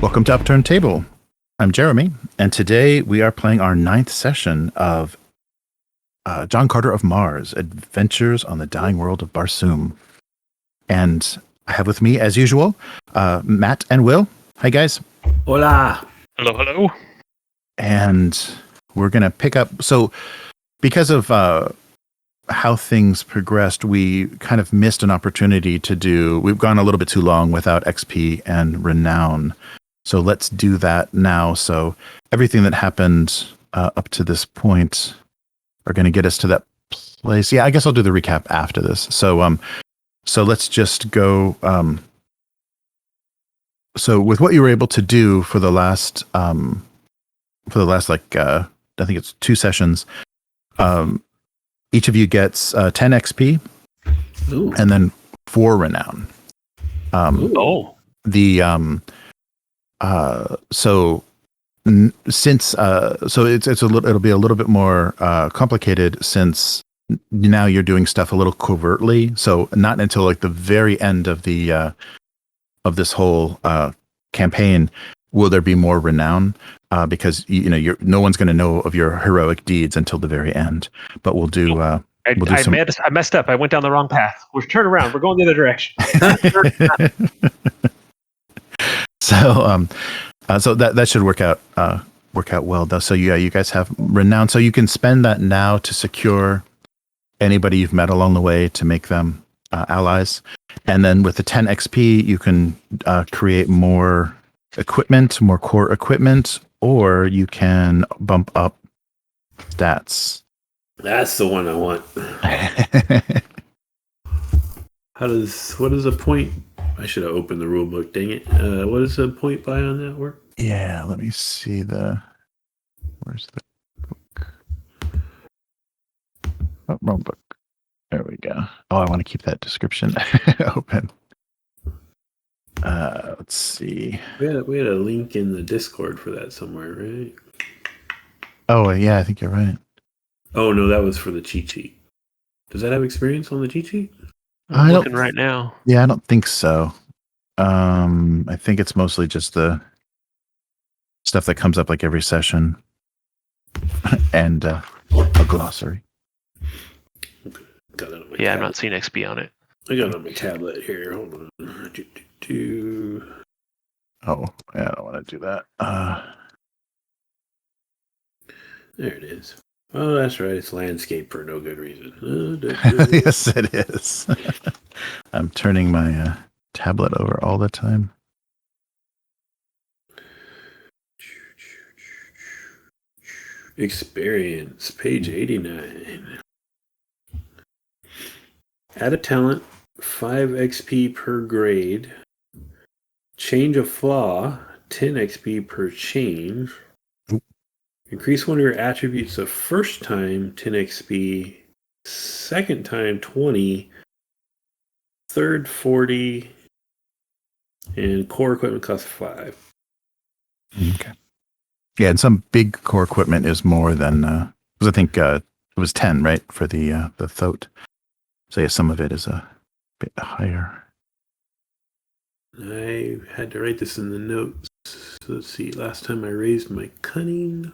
Welcome to Upturned Table. I'm Jeremy, and today we are playing our 9th session of John Carter of Mars, Adventures on the Dying World of Barsoom. And I have with me, as usual, Matt and Will. Hi, guys. Hola. Hello, hello. And we're going to pick up... So, because of how things progressed, we kind of missed an opportunity to do... We've gone a little bit too long without XP and Renown. So let's do that now. So everything that happened up to this point are going to get us to that place. Yeah, I guess I'll do the recap after this. So let's just go. So with what you were able to do for the last like I think it's 2 sessions, each of you gets 10 XP. Ooh. And then 4 renown. It'll be a little bit more complicated since now you're doing stuff a little covertly. So not until like the very end of the of this whole campaign will there be more renown, because no one's going to know of your heroic deeds until the very end. But we'll do. I messed up. I went down the wrong path. We're turn around. We're going the other direction. So that should work out well though. So yeah, you guys have renown, so you can spend that now to secure anybody you've met along the way to make them allies, and then with the 10 XP you can create more equipment, more core equipment, or you can bump up stats. That's the one I want. What is a point? I should have opened the rule book, dang it. What does the point buy on that work? Yeah, let me see where's the book? Oh, wrong book. There we go. Oh, I want to keep that description open. Let's see. We had a link in the Discord for that somewhere, right? Oh, yeah, I think you're right. Oh, no, that was for the cheat sheet. Does that have experience on the cheat sheet? I'm looking right now. Yeah, I don't think so. I think it's mostly just the stuff that comes up like every session and a glossary. Got it on my tablet. I'm not seeing XP on it. I got it on my tablet here. Hold on. Oh, yeah, I don't want to do that. There it is. Oh, that's right. It's landscape for no good reason. Yes, it is. I'm turning my tablet over all the time. Experience, page 89. Add a talent, 5 XP per grade. Change a flaw, 10 XP per change. Increase one of your attributes the first time, 10 XP. Second time, 20. Third, 40. And core equipment costs 5. Okay. Yeah, and some big core equipment is more than... I think it was 10, right, for the thoat. So yeah, some of it is a bit higher. I had to write this in the notes. So let's see. Last time I raised my cunning...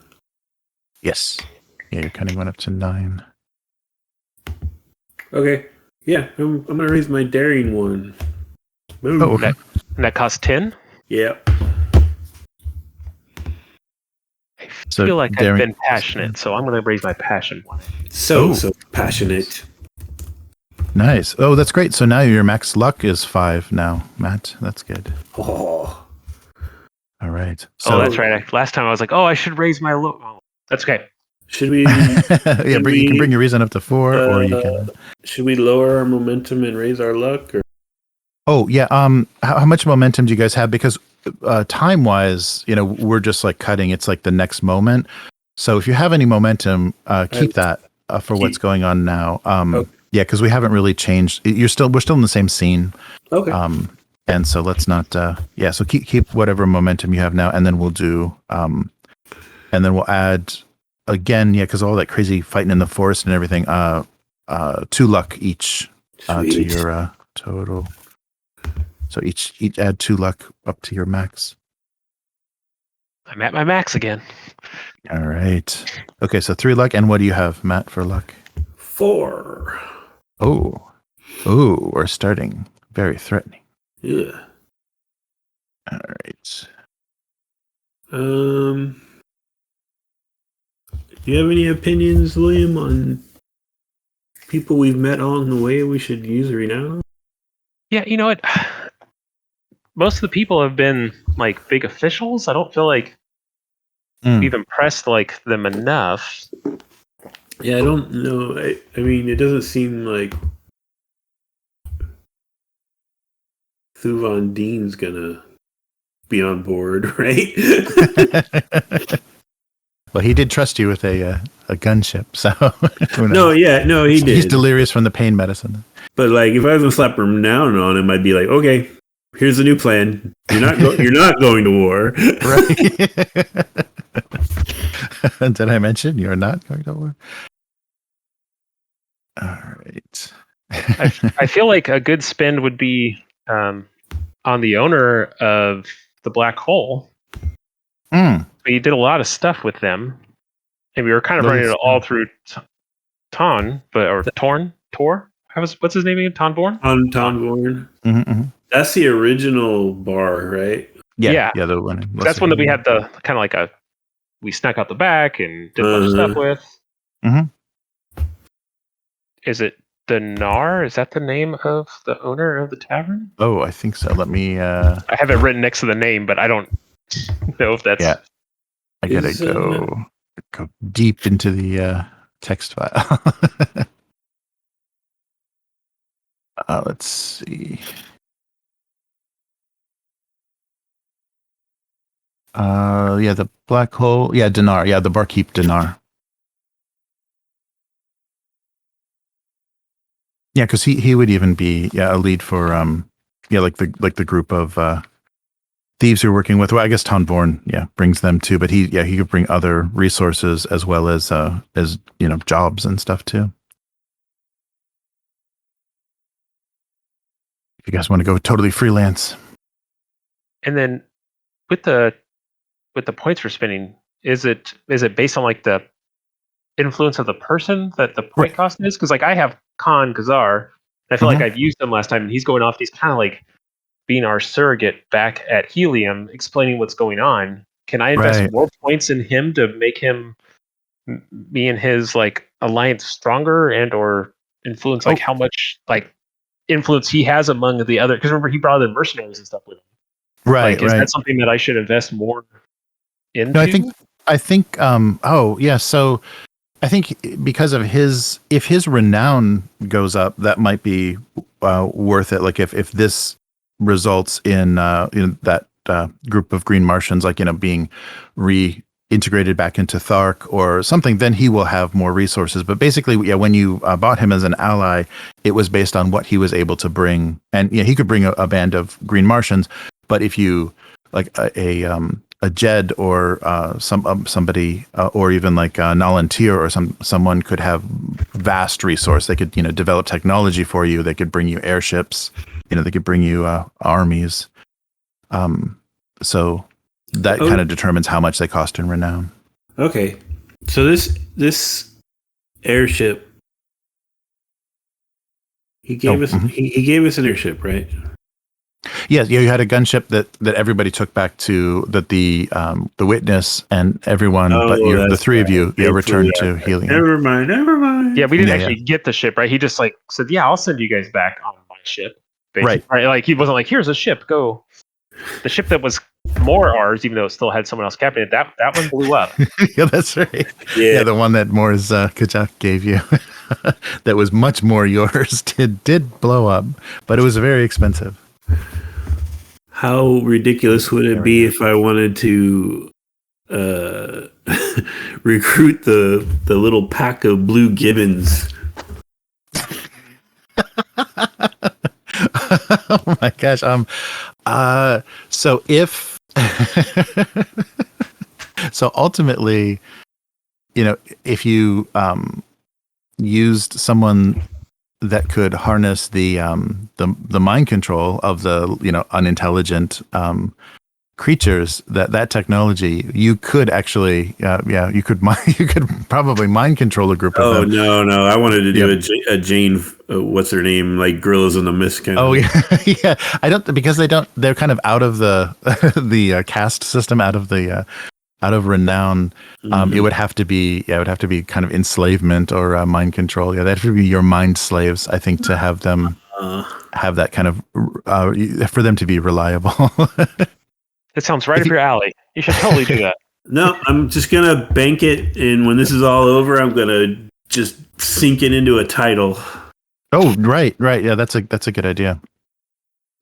Yes. Yeah, your cunning went up to 9. Okay. Yeah, I'm going to raise my daring one. Boom. Oh, okay. That costs 10? Yeah. I feel like I've been passionate, so I'm going to raise my passion one. So passionate. Nice. Oh, that's great. So now your max luck is 5 now, Matt. That's good. Oh. All right. So, that's right. Last time I was like, I should raise my luck. Oh, that's okay. Should we... yeah, you can bring your reason up to 4, or you can... Should we lower our momentum and raise our luck? Or? Oh, yeah. How much momentum do you guys have? Because time-wise, we're just like cutting. It's like the next moment. So if you have any momentum, keep that for what's going on now. Okay. Yeah, because we haven't really changed. We're still in the same scene. Okay. And so let's not. So keep whatever momentum you have now, and then we'll do. And then we'll add again. Yeah, because all that crazy fighting in the forest and everything. 2 luck each to your total. So each add 2 luck up to your max. I'm at my max again. All right. Okay, so 3 luck. And what do you have, Matt, for luck? 4. Oh, we're starting very threatening. Yeah. All right. Do you have any opinions, William, on people we've met along the way we should use renown? Yeah, you know what? Most of the people have been like big officials. I don't feel like we've impressed like them enough. Yeah, I don't know. I mean, it doesn't seem like Thuvan Dihn's gonna be on board, right? Well, he did trust you with a gunship, so he did. He's delirious from the pain medicine. But like, if I was gonna slap him down on him, I'd be like, okay, here's the new plan. You're not going to war, right? Did I mention you're not going to war? All right. I feel like a good spend would be on the owner of the black hole. We did a lot of stuff with them, and we were kind of running it all through Tor. What's his name again? Tonborn? Tonborn. Mm-hmm. That's the original bar, right? Yeah. The one. That's one that we had the kind of like we snuck out the back and did a bunch of stuff with. Mm-hmm. Is it Dinar? Is that the name of the owner of the tavern? Oh, I think so. Let me. I have it written next to the name, but I don't know if that's. Yeah. I gotta go deep into the text file. Let's see. The black hole. Yeah, Dinar. Yeah, the barkeep Dinar. Yeah, because he would even be a lead for like the group of thieves you're working with. Well, I guess Tonborn brings them too, but he could bring other resources as well as jobs and stuff too. If you guys want to go totally freelance. And then with the points for spending, is it based on like the influence of the person that the point cost is? Because like I have Khan Kazar, I feel like I've used him last time, and he's going off. He's kind of like being our surrogate back at Helium, explaining what's going on. Can I invest more points in him to make him, me and his like alliance stronger, and or influence like how much like influence he has among the other? Because remember, he brought in mercenaries and stuff with him. Right. Is that something that I should invest more into? No, I think. So I think because of if his renown goes up, that might be worth it. Like if this results in that group of green Martians, like being reintegrated back into Thark or something, then he will have more resources. But basically, when you bought him as an ally, it was based on what he was able to bring, and he could bring a band of green Martians. But if you like a Jed or somebody or even like Nalantir or someone could have vast resource. They could develop technology for you. They could bring you airships. They could bring you armies. So that kind of determines how much they cost in renown. Okay, so this airship, he gave us he gave us an airship, right? Yes, you had a gunship that everybody took back to the witness and everyone, but the three of you returned to Helium. Never mind. Yeah, we didn't actually get the ship, right? He just like said, "Yeah, I'll send you guys back on my ship." Basically. Right? Like he wasn't like, "Here's a ship, go." The ship that was more ours, even though it still had someone else captain it, that one blew up. Yeah, that's right. Yeah, the one that Moore's Kajak gave you, that was much more yours, did blow up, but it was very expensive. How ridiculous would it be if I wanted to recruit the little pack of blue gibbons? Oh my gosh. So if so ultimately, if you used someone that could harness the mind control of the unintelligent creatures, that technology, you could actually, you could probably mind control a group of them. No! I wanted to do a Jane, what's her name, like Gorillas in the Mist kind of. Oh yeah. I don't, because they're kind of out of the the caste system, out of renown. It would have to be kind of enslavement or mind control. Yeah, that would be your mind slaves, I think, to have them have that kind of for them to be reliable. That sounds right up your alley. You should totally do that. No, I'm just gonna bank it, and when this is all over, I'm gonna just sink it into a title. Oh, right. Yeah, that's a good idea.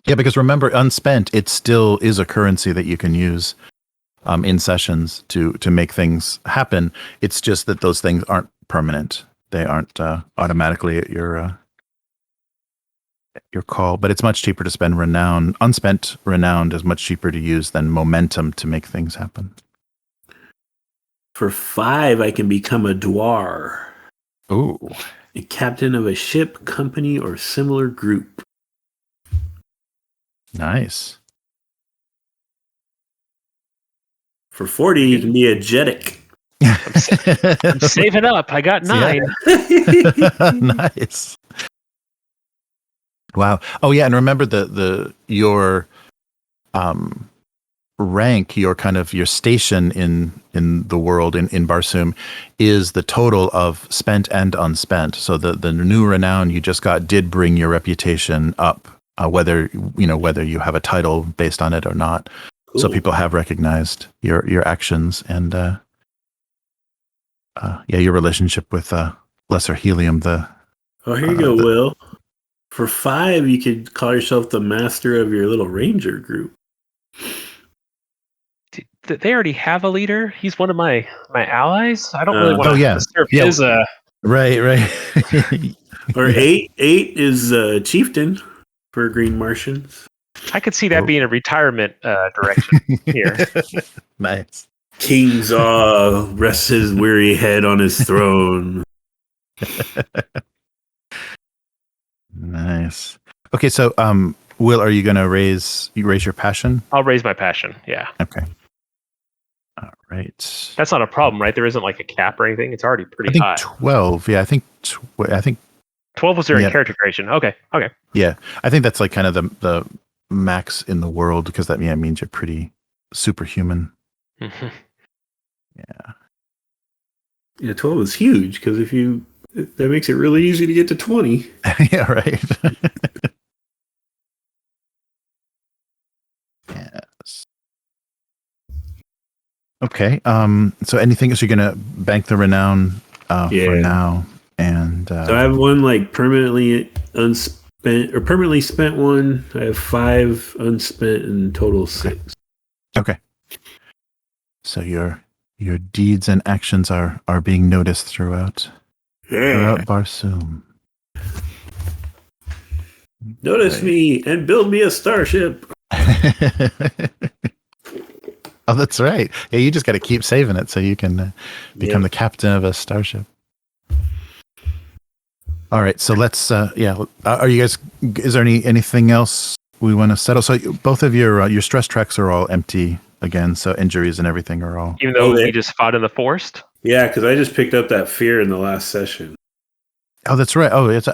Yeah, because remember, unspent, it still is a currency that you can use in sessions to make things happen. It's just that those things aren't permanent. They aren't automatically at your call. But it's much cheaper to spend renown. Unspent renown is much cheaper to use than momentum to make things happen. For 5, I can become a dwar. Ooh. A captain of a ship, company, or similar group. Nice. For 40, you can be a Jeddak. I'm saving up. I got 9. Nice. Wow. Oh yeah, and remember your rank, your kind of your station in the world in Barsoom is the total of spent and unspent. So the new renown you just got did bring your reputation up, whether you have a title based on it or not. Cool. So people have recognized your actions and your relationship with Lesser Helium. Here you go, Will. For 5, you could call yourself the master of your little ranger group. They already have a leader. He's one of my allies. I don't really want to serve his. Right. Or 8 is chieftain for Green Martians. I could see that being a retirement direction here. Nice. King Za rests his weary head on his throne. Nice. Okay, so Will, are you going to raise your passion? I'll raise my passion. Yeah. Okay. All right. That's not a problem, right? There isn't like a cap or anything. It's already pretty high. 12. Yeah, I think 12 was during character creation. Okay. Yeah, I think that's like kind of the max in the world because that means you're pretty superhuman. Mm-hmm. Yeah, 12 is huge because that makes it really easy to get to 20. Yeah, right. Yes. Okay. So anything else? You're gonna bank the renown for now, and so I have one like permanently unspent or permanently spent one. I have 5 unspent and total 6. Okay. So your deeds and actions are being noticed throughout Barsoom. Notice me and build me a starship. Oh, that's right. Yeah, you just got to keep saving it so you can become the captain of a starship. All right, so let's. Are you guys? Is there anything else we want to settle? So both of your stress tracks are all empty again. So injuries and everything are all. Even though we just fought in the forest. Yeah, because I just picked up that fear in the last session. Oh, that's right. Oh, it's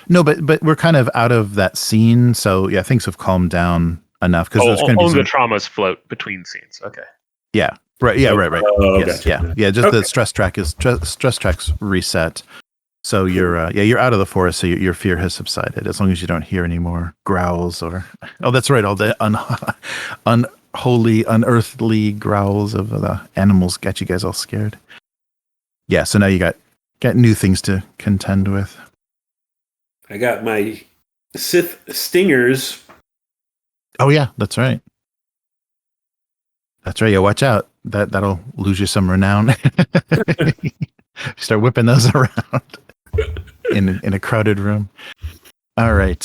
no, but we're kind of out of that scene, so yeah, things have calmed down enough because there's going to be the traumas float between scenes. Okay. Yeah. Right. Yeah. Right. Oh, yes. Gotcha. Yeah. Just the stress track's reset. So you're out of the forest. So your fear has subsided as long as you don't hear any more growls or. Oh, that's right. All the unholy, unearthly growls of the animals got you guys all scared. Yeah. So now you got new things to contend with. I got my Sith stingers. Oh yeah, that's right. That's right. Yeah, watch out. That'll lose you some renown. Start whipping those around in a crowded room. All right.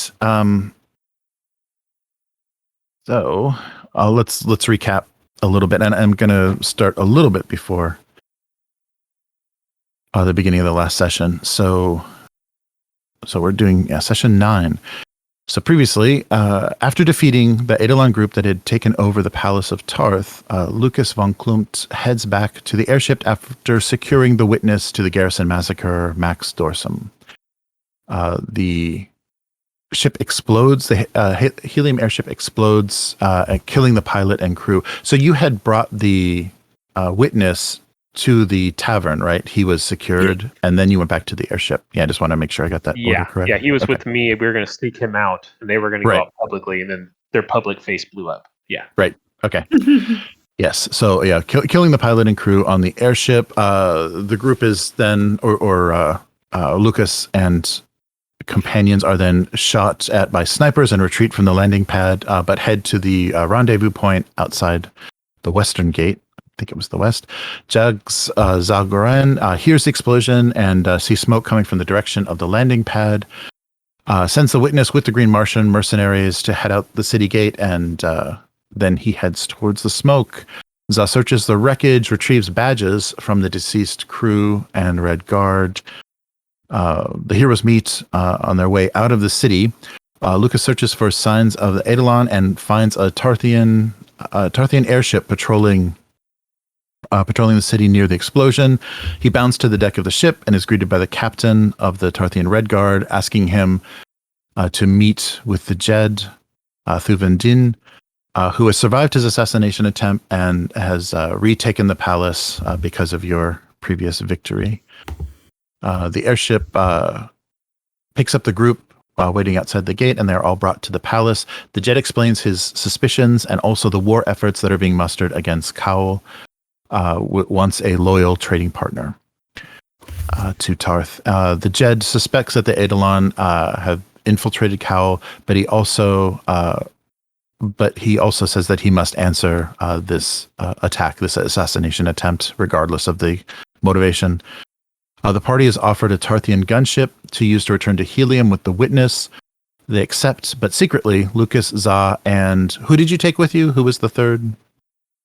So let's recap a little bit, and I'm gonna start a little bit before the beginning of the last session. So we're doing session 9. So previously, after defeating the Eidolon group that had taken over the Palace of Ptarth, Lukas Von Klumpt heads back to the airship after securing the witness to the garrison massacre, Max Dorsom. The ship explodes, the Helium airship explodes, killing the pilot and crew. So you had brought the witness to the tavern, right? He was secured, and then you went back to the airship. Yeah, I just want to make sure I got that order correct. Yeah, he was with me. We were going to sneak him out, and they were going to go out publicly, and then their public face blew up. Yeah. Right. Okay. Yes. So yeah, killing the pilot and crew on the airship. The group is then, or Lukas and companions are then shot at by snipers and retreat from the landing pad, but head to the rendezvous point outside the western gate. I think it was the west. Jaggs Za Goren hears the explosion and sees smoke coming from the direction of the landing pad. Sends the witness with the Green Martian mercenaries to head out the city gate, and then he heads towards the smoke. Za searches the wreckage, retrieves badges from the deceased crew and Red Guard. The heroes meet on their way out of the city. Lukas searches for signs of the Eidolon and finds a Ptarthian airship patrolling the city near the explosion. He bounds to the deck of the ship and is greeted by the captain of the Ptarthian Red Guard, asking him to meet with the Jed, Thuvan Dinh, who has survived his assassination attempt and has retaken the palace because of your previous victory. The airship picks up the group while waiting outside the gate, and they're all brought to the palace. The Jed explains his suspicions and also the war efforts that are being mustered against Kaol, once a loyal trading partner to Ptarth. The Jed suspects that the Eidolon have infiltrated Kaol, but he also says that he must answer this attack, this assassination attempt, regardless of the motivation. The party is offered a Ptarthian gunship to use to return to Helium with the witness. They accept, but secretly, Lukas, Za, and who did you take with you? Who was the third?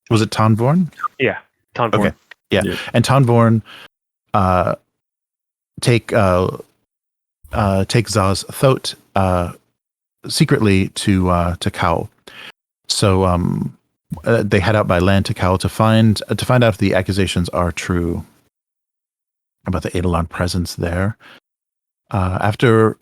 Was it Tonvorn? Yeah, Tonvorn. Okay, yeah. And Tonvorn take Za's thought secretly to Kaol. So they head out by land to Kaol to find out if the accusations are true about the Eidolon presence there. After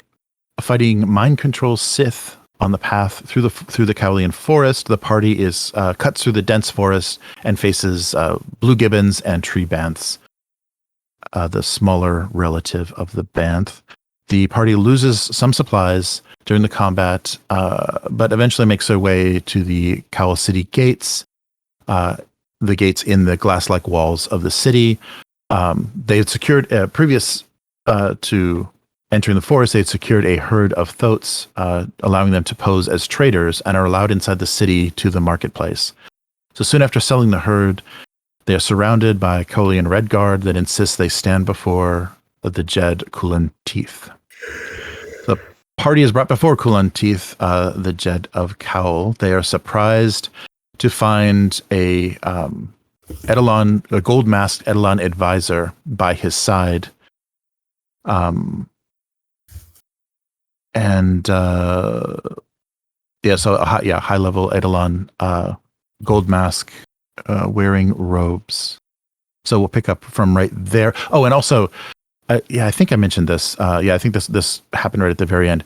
fighting mind control Sith on the path through the Kaolial Forest, the party is cuts through the dense forest and faces blue gibbons and tree banths, the smaller relative of the banth. The party loses some supplies during the combat, but eventually makes their way to the Kaol city gates, the gates in the glass-like walls of the city. They had secured, previous to entering the forest, they had secured a herd of thoats, allowing them to pose as traders, and are allowed inside the city to the marketplace. So soon after selling the herd, they are surrounded by Kaolian Red Guard that insists they stand before the Jed Kulan Tith. The party is brought before Kulan Tith, the Jed of Kaol. They are surprised to find a gold-masked Eidolon advisor by his side. So high-level Eidolon, gold mask, wearing robes. So we'll pick up from right there. Oh, and also, I think I mentioned this. I think this happened right at the very end.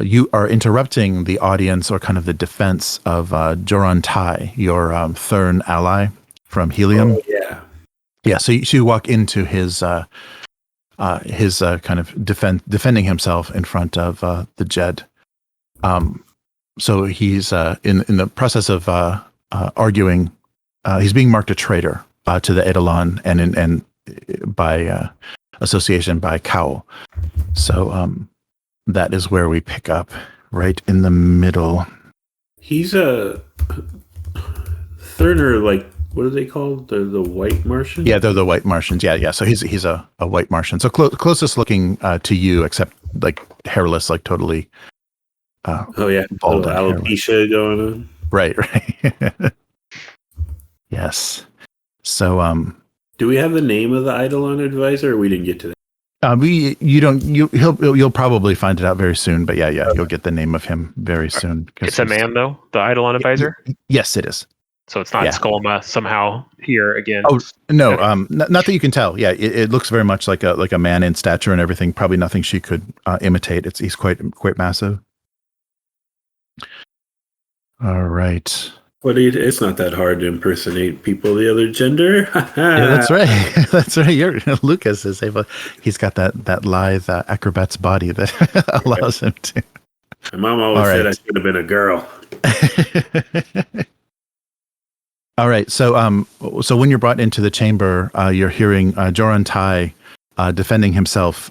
You are interrupting the audience, or kind of the defense of Joran Tai, your Thurn ally from Helium. Oh, yeah. Yeah, so you walk into his kind of defending himself in front of the Jed. So he's in the process of arguing. He's being marked a traitor to the Eidolon and by association by Kaol. So that is where we pick up, right in the middle. He's a Thurner, like, what are they called? They're the White Martians? Yeah, they're the White Martians. Yeah. So he's a White Martian. So closest looking to you, except like hairless, like totally. Bald, alopecia going on. Right. Yes. So do we have the name of the Eidolon advisor, or we didn't get to that? You'll probably find it out very soon. But yeah, you'll get the name of him very soon. It's a man, though. The Eidolon advisor. Yes, it is. So it's not Skolma somehow here again. Oh no, not that you can tell. Yeah, it looks very much like a man in stature and everything. Probably nothing she could imitate. He's quite massive. All right. It's not that hard to impersonate people of the other gender. Yeah, that's right. That's right. Lukas is able. He's got that lithe acrobat's body that allows him to. My mom always said I should have been a girl. All right. So when you're brought into the chamber, you're hearing Joran Tai defending himself.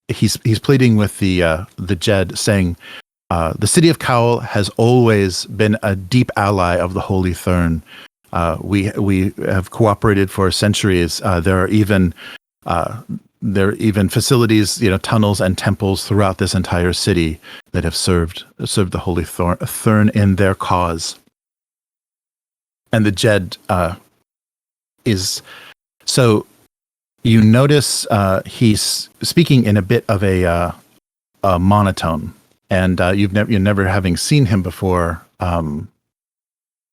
He's pleading with the Jed, saying, the city of Kaol has always been a deep ally of the Holy Thurn. We have cooperated for centuries. There are even facilities, tunnels and temples throughout this entire city that have served the Holy Thurn in their cause. And the Jed is so. You notice he's speaking in a bit of a monotone. And you've never having seen him before,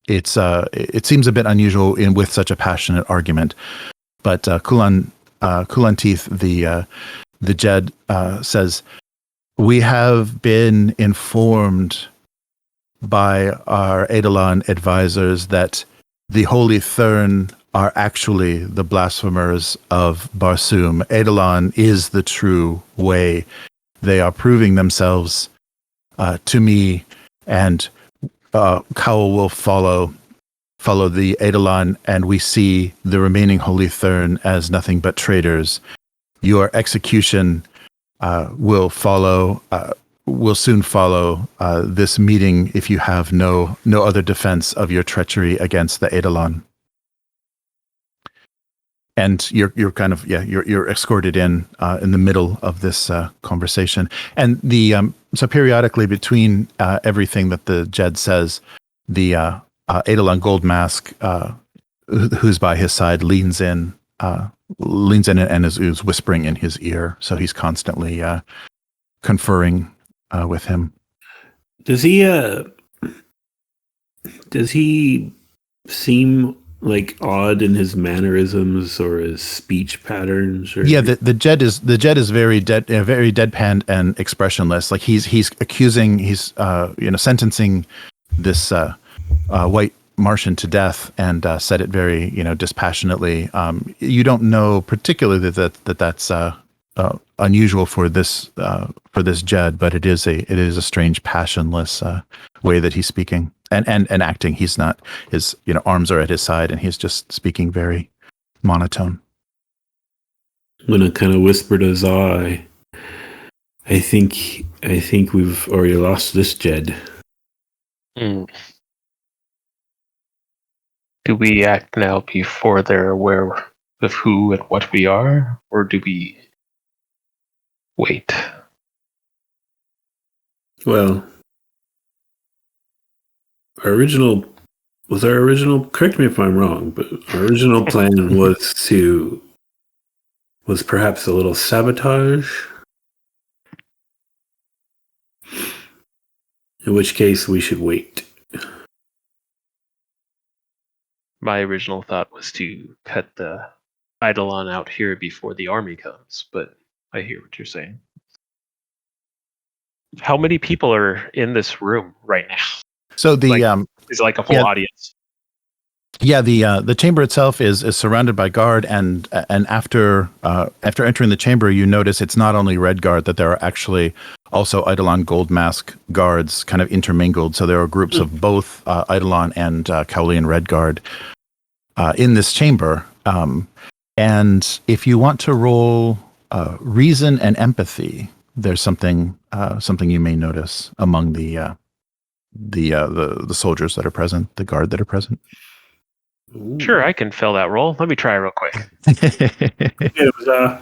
it seems a bit unusual with such a passionate argument. But Kulan Tith, the Jed, says, "We have been informed by our Eidolon advisors that the Holy Thurn are actually the blasphemers of Barsoom. Eidolon is the true way. They are proving themselves to me, and Kaol will follow the Eidolon, and we see the remaining Holy Thurn as nothing but traitors. Your execution will soon follow this meeting if you have no other defense of your treachery against the Eidolon." And you're kind of you're escorted in the middle of this conversation, and so periodically between everything that the Jed says, the Eidolon Gold Mask, who's by his side, leans in and is whispering in his ear, so he's constantly conferring with him. Does he seem like odd in his mannerisms or his speech patterns? Or the Jed is very deadpan and expressionless. Like he's sentencing this white Martian to death, and said it very dispassionately. You don't know particularly that's unusual for this Jed, but it is a strange passionless way that he's speaking and acting. He's not, his arms are at his side, and he's just speaking very monotone. I'm gonna kind of whisper to Za, I think we've already lost this Jed. Do we act now before they're aware of who and what we are, or do we wait? Well, our original, correct me if I'm wrong, but our original plan was perhaps a little sabotage. In which case we should wait. My original thought was to cut the Eidolon out here before the army comes, but I hear what you're saying. How many people are in this room right now? So is it like a full audience? Yeah, the chamber itself is surrounded by guard, and after entering the chamber, you notice it's not only Red Guard, that there are actually also Eidolon Gold Mask guards kind of intermingled. So there are groups of both Eidolon and Kaolian Red Guard in this chamber. And if you want to roll reason and empathy, there's something you may notice among the soldiers that are present, the guard that are present. Ooh. Sure, I can fill that roll. Let me try real quick. It was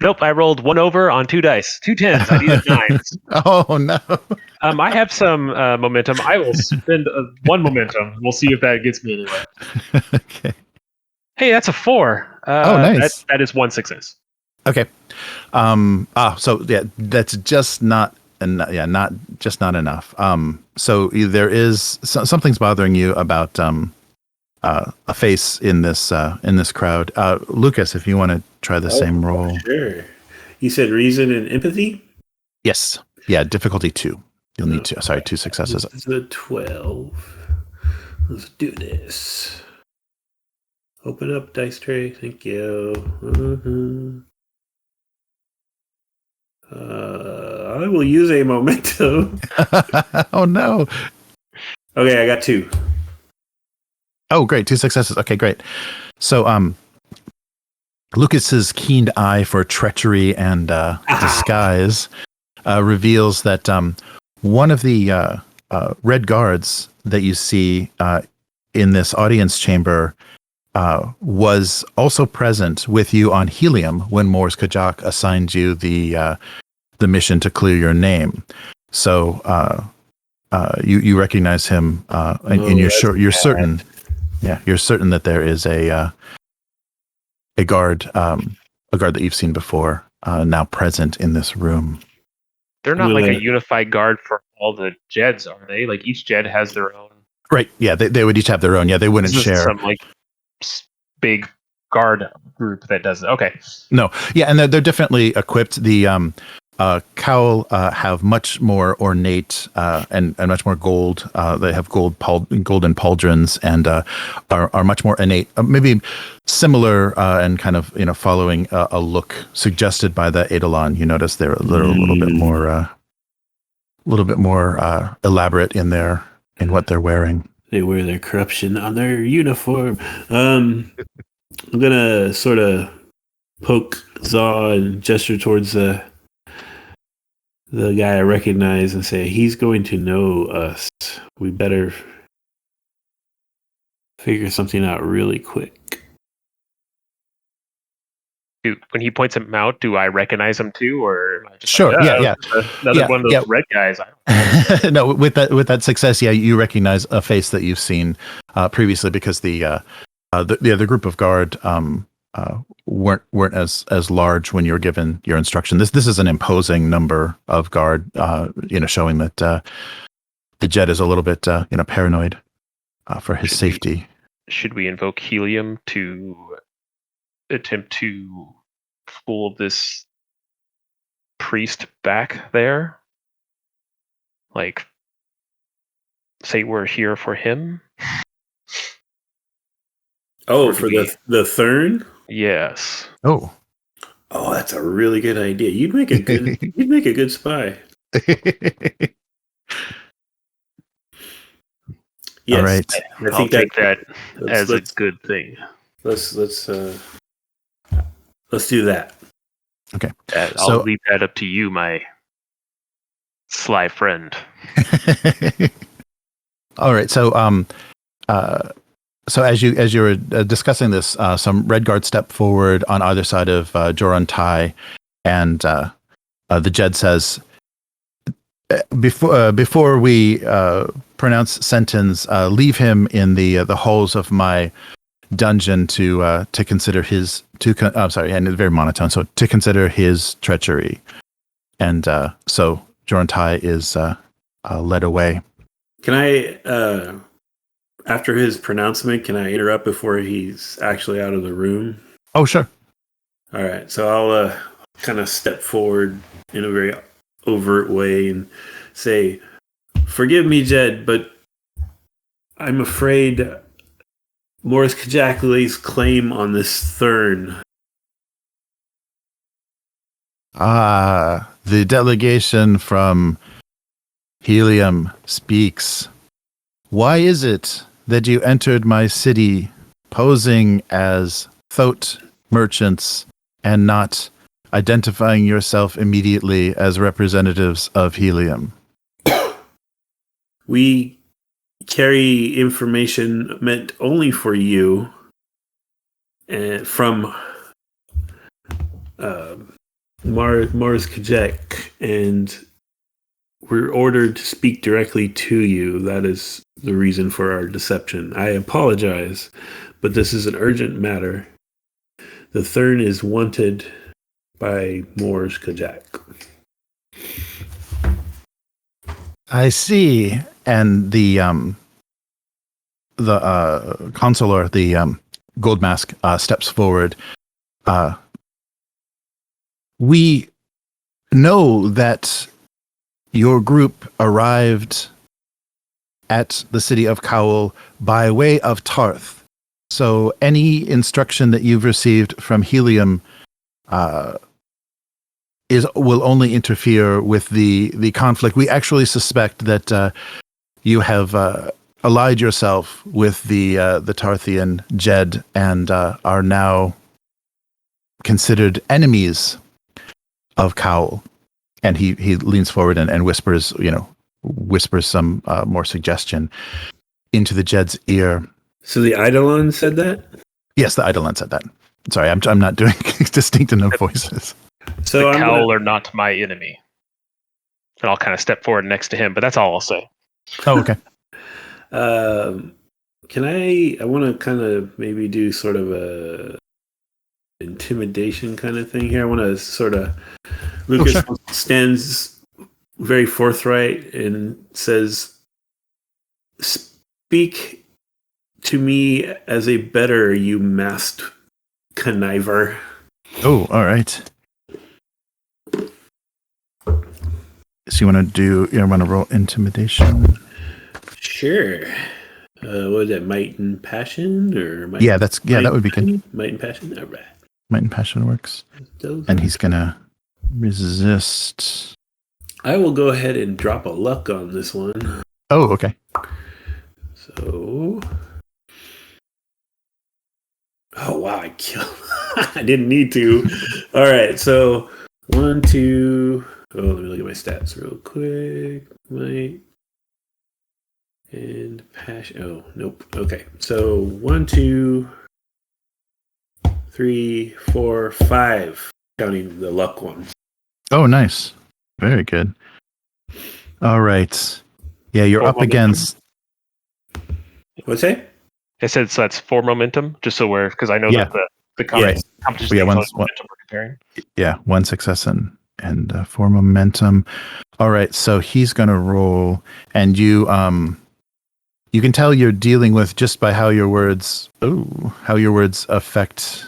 Nope, I rolled 1 over on 2 dice. 2 10s. I needed 9s. Oh no. I have some momentum. I will spend 1 momentum. We'll see if that gets me anywhere. Okay. Hey, that's a 4. Nice. That is one success. Okay. So yeah, that's just not not enough. So there is something's bothering you about a face in this crowd. Lukas, if you want to try the same roll. Sure. You said reason and empathy? Yes. Yeah, difficulty 2. You'll need 2 successes. This is a 12. Let's do this. Open up dice tray. Thank you. I will use a memento. Oh no. Okay, I got 2. Oh, great. 2 successes. Okay, great. So, Lucas's keen eye for treachery and disguise reveals that one of the red guards that you see in this audience chamber was also present with you on Helium when Mors Kajak assigned you the mission to clear your name. So you recognize him, and you're certain. Yeah, you're certain that there is a guard that you've seen before now present in this room. They're not like a unified guard for all the Jeds, are they? Like each Jed has their own. Right. Yeah, they would each have their own. Yeah, they wouldn't share. Some like big guard group that does it. Okay. No. Yeah, and they're differently equipped. The Kaol have much more ornate and much more gold. They have golden pauldrons and are much more innate, maybe similar and kind of following a look suggested by the Eidolon. You notice they're a little bit more elaborate in what they're wearing. They wear their corruption on their uniform. I'm gonna sort of poke Za and gesture towards the guy I recognize and say, he's going to know us. We better figure something out really quick. When he points him out, do I recognize him too, or am I just sure? Like, yeah. Another one of those red guys. No, with that success, yeah, you recognize a face that you've seen previously because the other group of guard weren't as large when you were given your instruction. This is an imposing number of guard, showing that the Jed is a little bit paranoid for his safety. Should we invoke Helium to attempt to fool this priest back there? Like, say we're here for him? Oh, for the Thurn? Yes. Oh, that's a really good idea. You'd make a good spy. Yes, all right. I'll take that as a good thing. Let's do that. Okay. I'll leave that up to you, my sly friend. All right. So so as you were discussing this, some red guards step forward on either side of Joran Tai, and the Jed says, "Before we pronounce sentence, leave him in the halls of my dungeon to consider his and it's very monotone. So to consider his treachery." And so Joran Tai is led away. Can I? After his pronouncement, can I interrupt before he's actually out of the room? Oh, sure. All right. So I'll kind of step forward in a very overt way and say, "Forgive me, Jed, but I'm afraid Mors Kajak lays claim on this Thurn." The delegation from Helium speaks. Why is it that you entered my city posing as Thoth merchants and not identifying yourself immediately as representatives of Helium? We carry information meant only for you from Mors Kajak, and we're ordered to speak directly to you. That is the reason for our deception. I apologize, but this is an urgent matter. The Thurn is wanted by Moors Kajak. I see. And the consular, the gold mask, steps forward. We know that your group arrived at the city of Kaol by way of Ptarth. So any instruction that you've received from Helium will only interfere with the conflict. We actually suspect that you have allied yourself with the Ptarthian Jed and are now considered enemies of Kaol. And he leans forward and whispers some more suggestion into the Jed's ear. So the Eidolon said that? Yes, the Eidolon said that. Sorry, I'm not doing distinct enough voices. So the Kaol are not my enemy. And I'll kind of step forward next to him, but that's all I'll say. Oh, okay. I want to kind of maybe do sort of a intimidation kind of thing here. I want to sort of... Lukas stands very forthright and says, "Speak to me as a better, you masked conniver." Oh, all right. So you want to roll intimidation? Sure. What is that? Might and passion, or that would be good. Might and passion. All right. Might and passion works. And he's gonna resist. I will go ahead and drop a luck on this one. Oh, okay. So, oh wow, I killed. I didn't need to. All right, so 1, 2. Oh, let me look at my stats real quick. Might and passion. Oh, nope. Okay, so 1, 2, 3, 4, 5. Counting the luck one. Oh, nice. Very good. All right. Yeah, you're up against... What's that? I said so that's 4 momentum, just so we're... Because I know that the competition is momentum we're comparing. Yeah, 1 success and 4 momentum. All right, so he's going to roll, and you can tell you're dealing with, just by how your words affect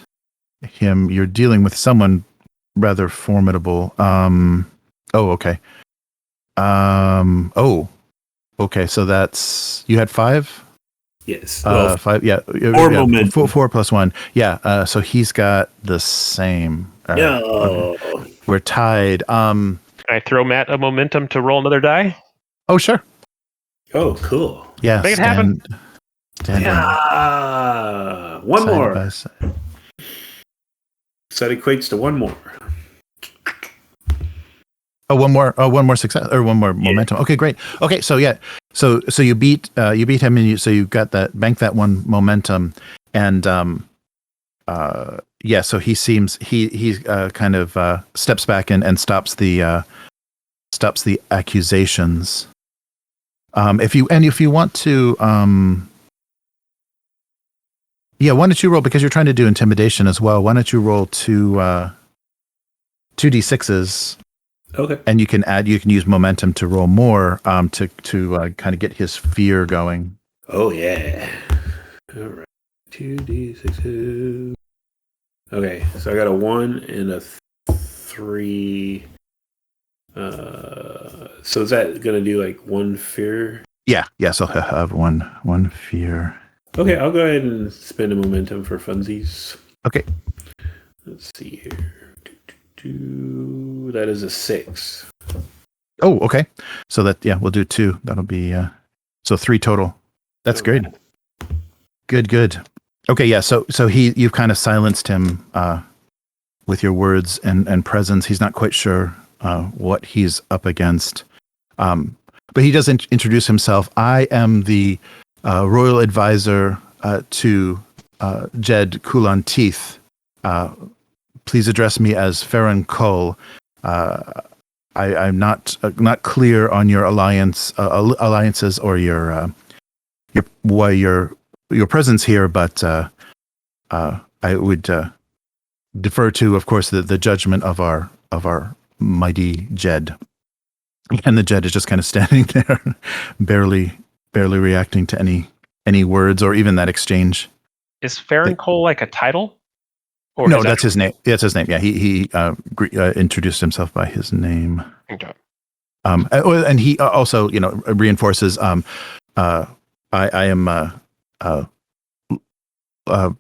him, you're dealing with someone rather formidable. Okay. Okay, so that's... You had 5? Yes. 5, yeah. 4 momentum. 4 plus 1. Yeah, so he's got the same. We're tied. Can I throw Matt a momentum to roll another die? Oh, sure. Oh, cool. Yeah, make it happen. One more. So that equates to 1 more. Oh, one more success, or 1 more momentum. Okay, great. Okay, so yeah, so you beat him, and so you got that, bank that 1 momentum, and so he kind of steps back and stops the accusations. If you want to, why don't you roll, because you're trying to do intimidation as well? Why don't you roll 2 d6s? Okay. And you can use momentum to roll more to kind of get his fear going. Oh yeah. All right. 2d6. Okay, so I got a 1 and a 3. So is that gonna do like 1 fear? Yeah. So he'll have one fear. Okay, I'll go ahead and spend a momentum for funsies. Okay. Let's see here. That is a 6. Oh, okay. So we'll do 2. That'll be so 3 total. That's great. Good. Okay, yeah. So you've kind of silenced him with your words and presence. He's not quite sure what he's up against, but he does introduce himself. I am the royal advisor to Jed Kulan Tith. Please address me as Farron Kaol. I'm not clear on your alliances or your presence here, but I would defer to, of course, the judgment of our mighty Jed. And the Jed is just kind of standing there, barely reacting to any words or even that exchange. Is Farron-Cole like a title? Or No, that's his name. That's his name. Yeah, he introduced himself by his name. Okay. And he also, reinforces. I am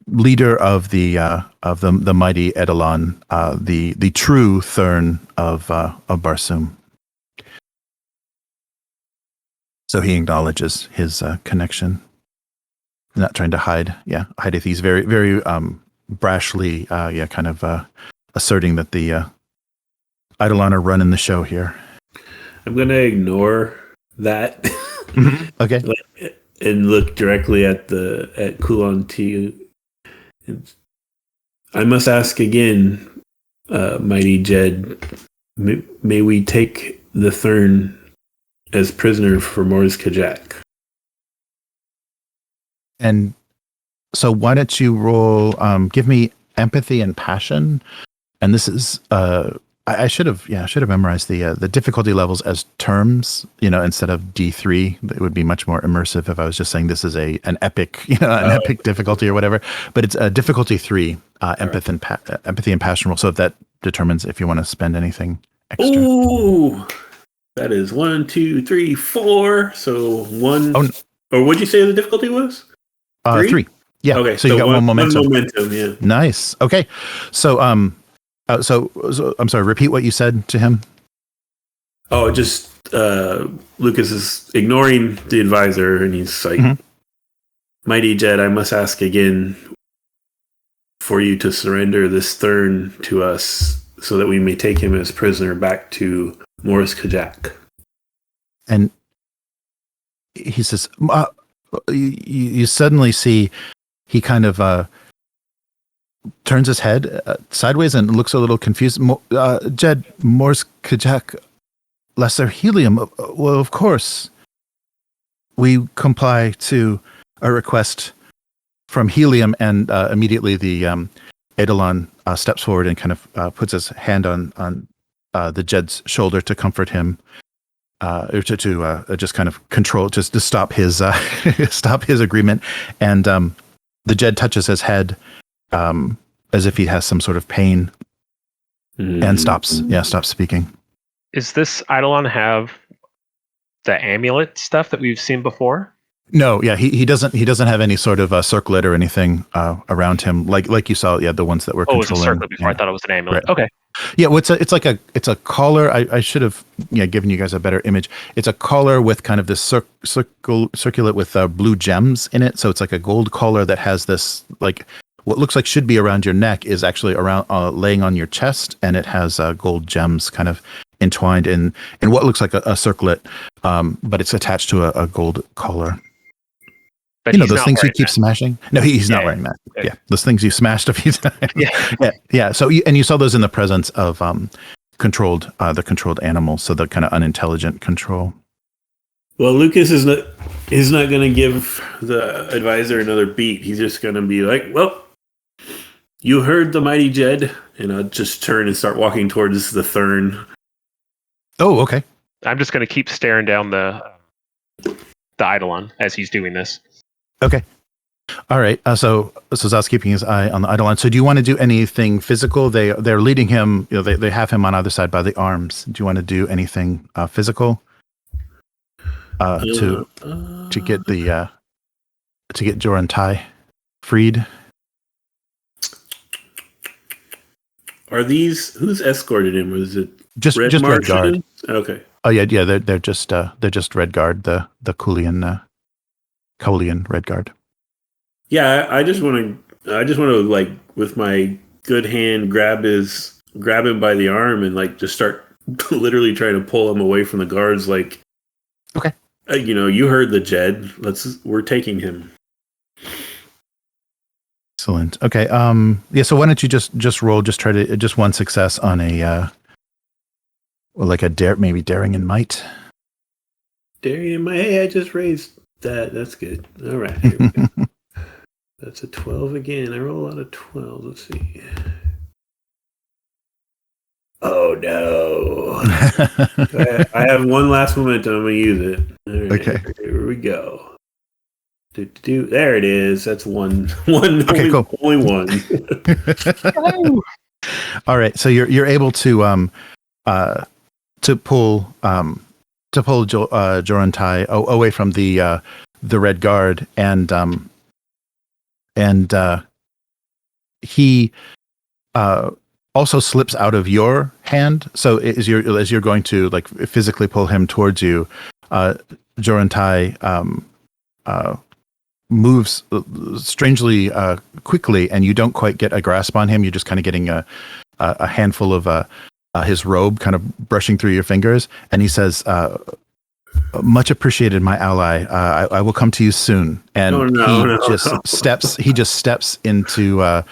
leader of the mighty Eidolon, the true Thurn of Barsoom. So he acknowledges his connection. Not trying to hide. Yeah, hideth. He's very, very brashly, kind of asserting that the Eidolon are running the show here. I'm going to ignore that. Okay. And look directly at Kulan Tith. I must ask again, mighty Jed, may we take the Thurn as prisoner for Mor's Kajak? And so why don't you roll, give me empathy and passion. And this is, I should have memorized the difficulty levels as terms, instead of D3. It would be much more immersive if I was just saying this is an epic, epic difficulty or whatever. But it's a difficulty 3, empathy and passion roll. So if that determines if you want to spend anything extra. Ooh, that is 1, 2, 3, 4. So 1. Oh, or what'd you say the difficulty was? 3. Yeah. Okay. So you got one momentum. One momentum. Yeah. Nice. Okay. So so I'm sorry. Repeat what you said to him. Oh, just Lukas is ignoring the advisor, and he's like, "Mighty Jed, I must ask again for you to surrender this Thurn to us, so that we may take him as prisoner back to Mor's Kajak." And he says, "You suddenly see he kind of." Turns his head sideways and looks a little confused. Jed, Mor's Kajak, lesser Helium. Well, of course. We comply to a request from Helium, and immediately the Eidolon steps forward and kind of puts his hand on the Jed's shoulder to comfort him, or to just kind of control, just to stop his stop his agreement. And the Jed touches his head. As if he has some sort of pain, and stops speaking. Is this Eidolon have the amulet stuff that we've seen before? No, yeah, he doesn't have any sort of circlet or anything around him, like you saw, the ones that were controlling. It was a circlet before. Yeah. I thought it was an amulet. Right. Okay. Yeah, well, it's a collar. I should have given you guys a better image. It's a collar with kind of this circular with blue gems in it. So it's like a gold collar that has this what looks like should be around your neck is actually around laying on your chest, and it has gold gems kind of entwined in what looks like a circlet, but it's attached to a gold collar. But those things you keep smashing? No, he's not wearing that. Yeah, those things you smashed a few times. Yeah. So you saw those in the presence of the controlled animals, so the kind of unintelligent control. Well, Lukas is not going to give the advisor another beat. He's just going to be like, well, you heard the mighty Jed, and I'll just turn and start walking towards the Thurn. Oh, okay. I'm just going to keep staring down the Eidolon as he's doing this. Okay. All right. So Zal's keeping his eye on the Eidolon. So do you want to do anything physical? They're leading him. They have him on either side by the arms. Do you want to do anything physical to get Joran Tai freed? Are these who's escorted him? Was it just Red Guard? Okay. Oh yeah. They're just Red Guard, the Kaolian Red Guard. Yeah, I just want to with my good hand grab him by the arm and just start literally trying to pull him away from the guards. Okay. You heard the Jed. We're taking him. Excellent. Okay. So why don't you just roll? Just try to just one success on a like maybe daring in might. Daring in might. Hey, I just raised that. That's good. All right. Here we go. That's a 12 again. I roll out of 12. Let's see. Oh no! I have one last momentum. I'm gonna use it. Right, okay. Here we go. There it is. That's one. Okay, cool. Only one. All right. So you're able to pull Jorantai away from the Red Guard, and he also slips out of your hand. So as you're going to like physically pull him towards you, Jorantai moves strangely quickly, and you don't quite get a grasp on him. You're just kind of getting a handful of his robe kind of brushing through your fingers, and he says, "Much appreciated, my ally. I will come to you soon." And he just steps into the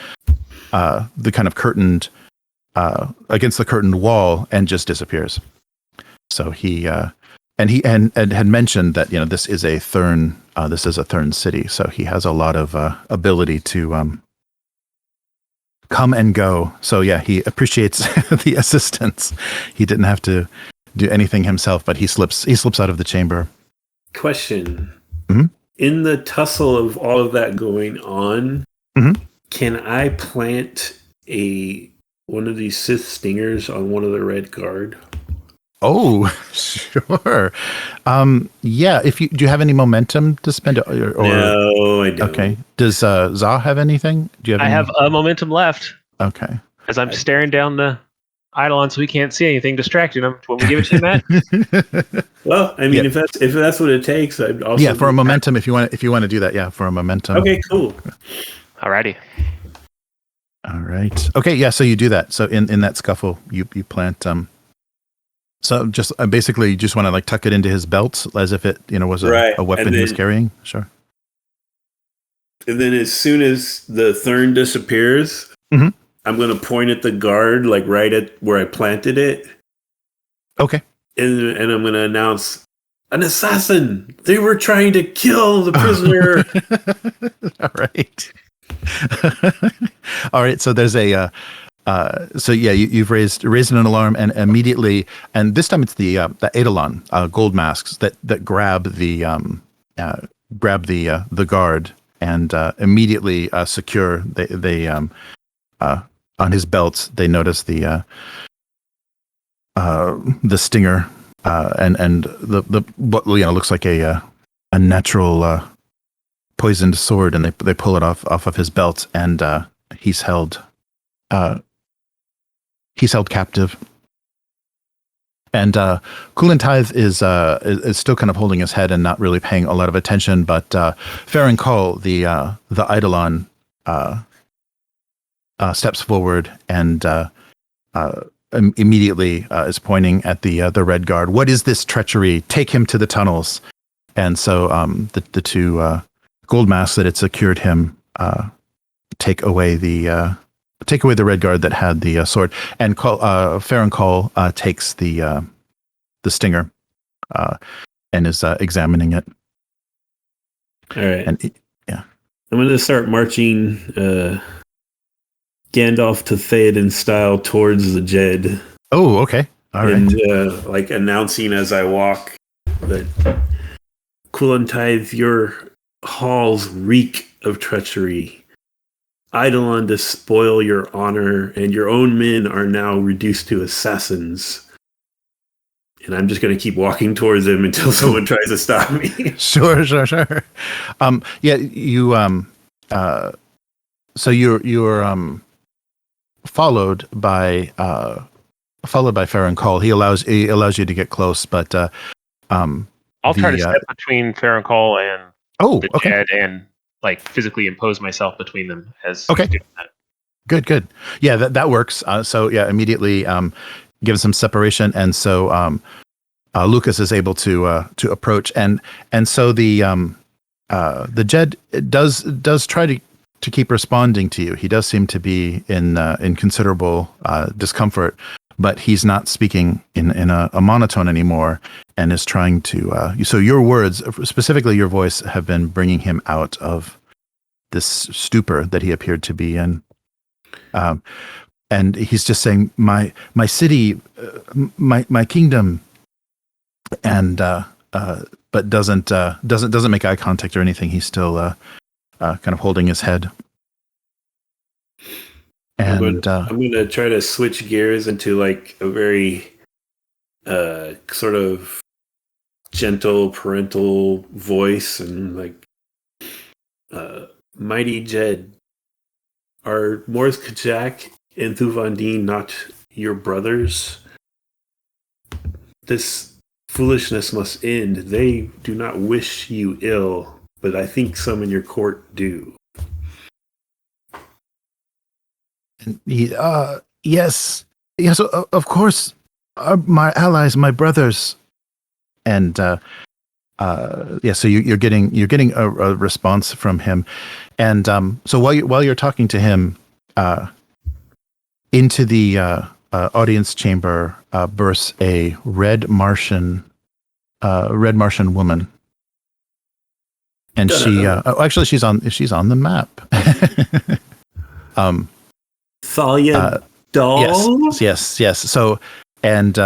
kind of curtained against the curtained wall and just disappears. So he had mentioned that this is a Thurn city, so he has a lot of ability to come and go. So yeah, he appreciates the assistance. He didn't have to do anything himself, but he slips out of the chamber. Question. Mm-hmm. In the tussle of all of that going on, mm-hmm. Can I plant one of these Sith stingers on one of the Red Guard? Oh, sure. Yeah. Do you have any momentum to spend? Or no, I don't. Okay. Does Za have anything? Do you have? I have a momentum left. Okay. As I'm staring down the Eidolon, so he can't see anything, distracting him. When we give it to you, Matt. Well, I mean, if that's what it takes, I'd also for a momentum. If you want to do that, yeah, for a momentum. Okay, cool. Alrighty. All right. Okay. Yeah. So you do that. So in that scuffle, you plant. So just basically, you just want to like tuck it into his belt as if it was a weapon he was carrying. Sure. And then as soon as the Thurn disappears, mm-hmm. I'm going to point at the guard, like right at where I planted it. Okay. And I'm going to announce, an assassin! They were trying to kill the prisoner! All right. All right. So there's a... you've raised an alarm, and immediately, and this time it's the Eidolon gold masks that grab the guard and immediately secure. They on his belt they notice the stinger and the what looks like a natural poisoned sword, and they pull it off of his belt, and he's held. He's held captive, and Kulan Tith is still kind of holding his head and not really paying a lot of attention. But Farron Kaol, the Eidolon, steps forward and immediately is pointing at the Red Guard. "What is this treachery? Take him to the tunnels!" And so the two gold masks that had secured him take away the Red Guard that had the sword, and Farron Kaol takes the stinger and is examining it. All right. And yeah, I'm going to start marching Gandalf to Theoden style towards the Jed. Oh, okay. All right. And like announcing as I walk that Kulan Tith, your halls reek of treachery. Eidolon to spoil your honor, and your own men are now reduced to assassins. And I'm just going to keep walking towards them until someone tries to stop me. Sure. Yeah, you. So you're followed by Farron Kaol. He allows you to get close, but I'll try to step between Farron Kaol and the Jed and like physically impose myself between them as okay. doing that. Good. Yeah, that works. So yeah, immediately gives some separation, and so Lukas is able to approach, and so the Jed does try to keep responding to you. He does seem to be in considerable discomfort, but he's not speaking in a monotone anymore, and is trying to. So your words, specifically your voice, have been bringing him out of this stupor that he appeared to be in. And he's just saying, "My city, my kingdom," and but doesn't make eye contact or anything. He's still kind of holding his head. And I'm gonna try to switch gears into like a very sort of gentle parental voice, and like, mighty Jed, are Morris Kajak and Thuvan Dinh not your brothers? This foolishness must end. They do not wish you ill, but I think some in your court do. Yes, of course, my allies, my brothers, and so you're getting a response from him, and so while you're talking to him, into the audience chamber bursts a red Martian woman, and she actually she's on the map. Thalia doll? Yes. So, and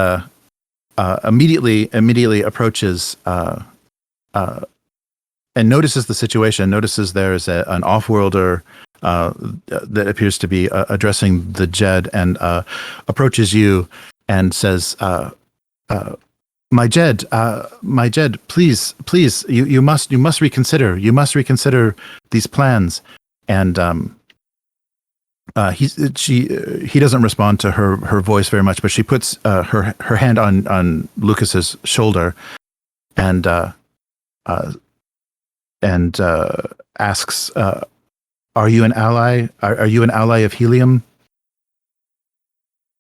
immediately approaches and notices the situation. Notices there's an off-worlder that appears to be addressing the Jed, and approaches you and says, "My Jed, please, you must reconsider. You must reconsider these plans." And he doesn't respond to her voice very much, but she puts her hand on Lucas's shoulder, and asks, "Are you an ally? Are you an ally of Helium?"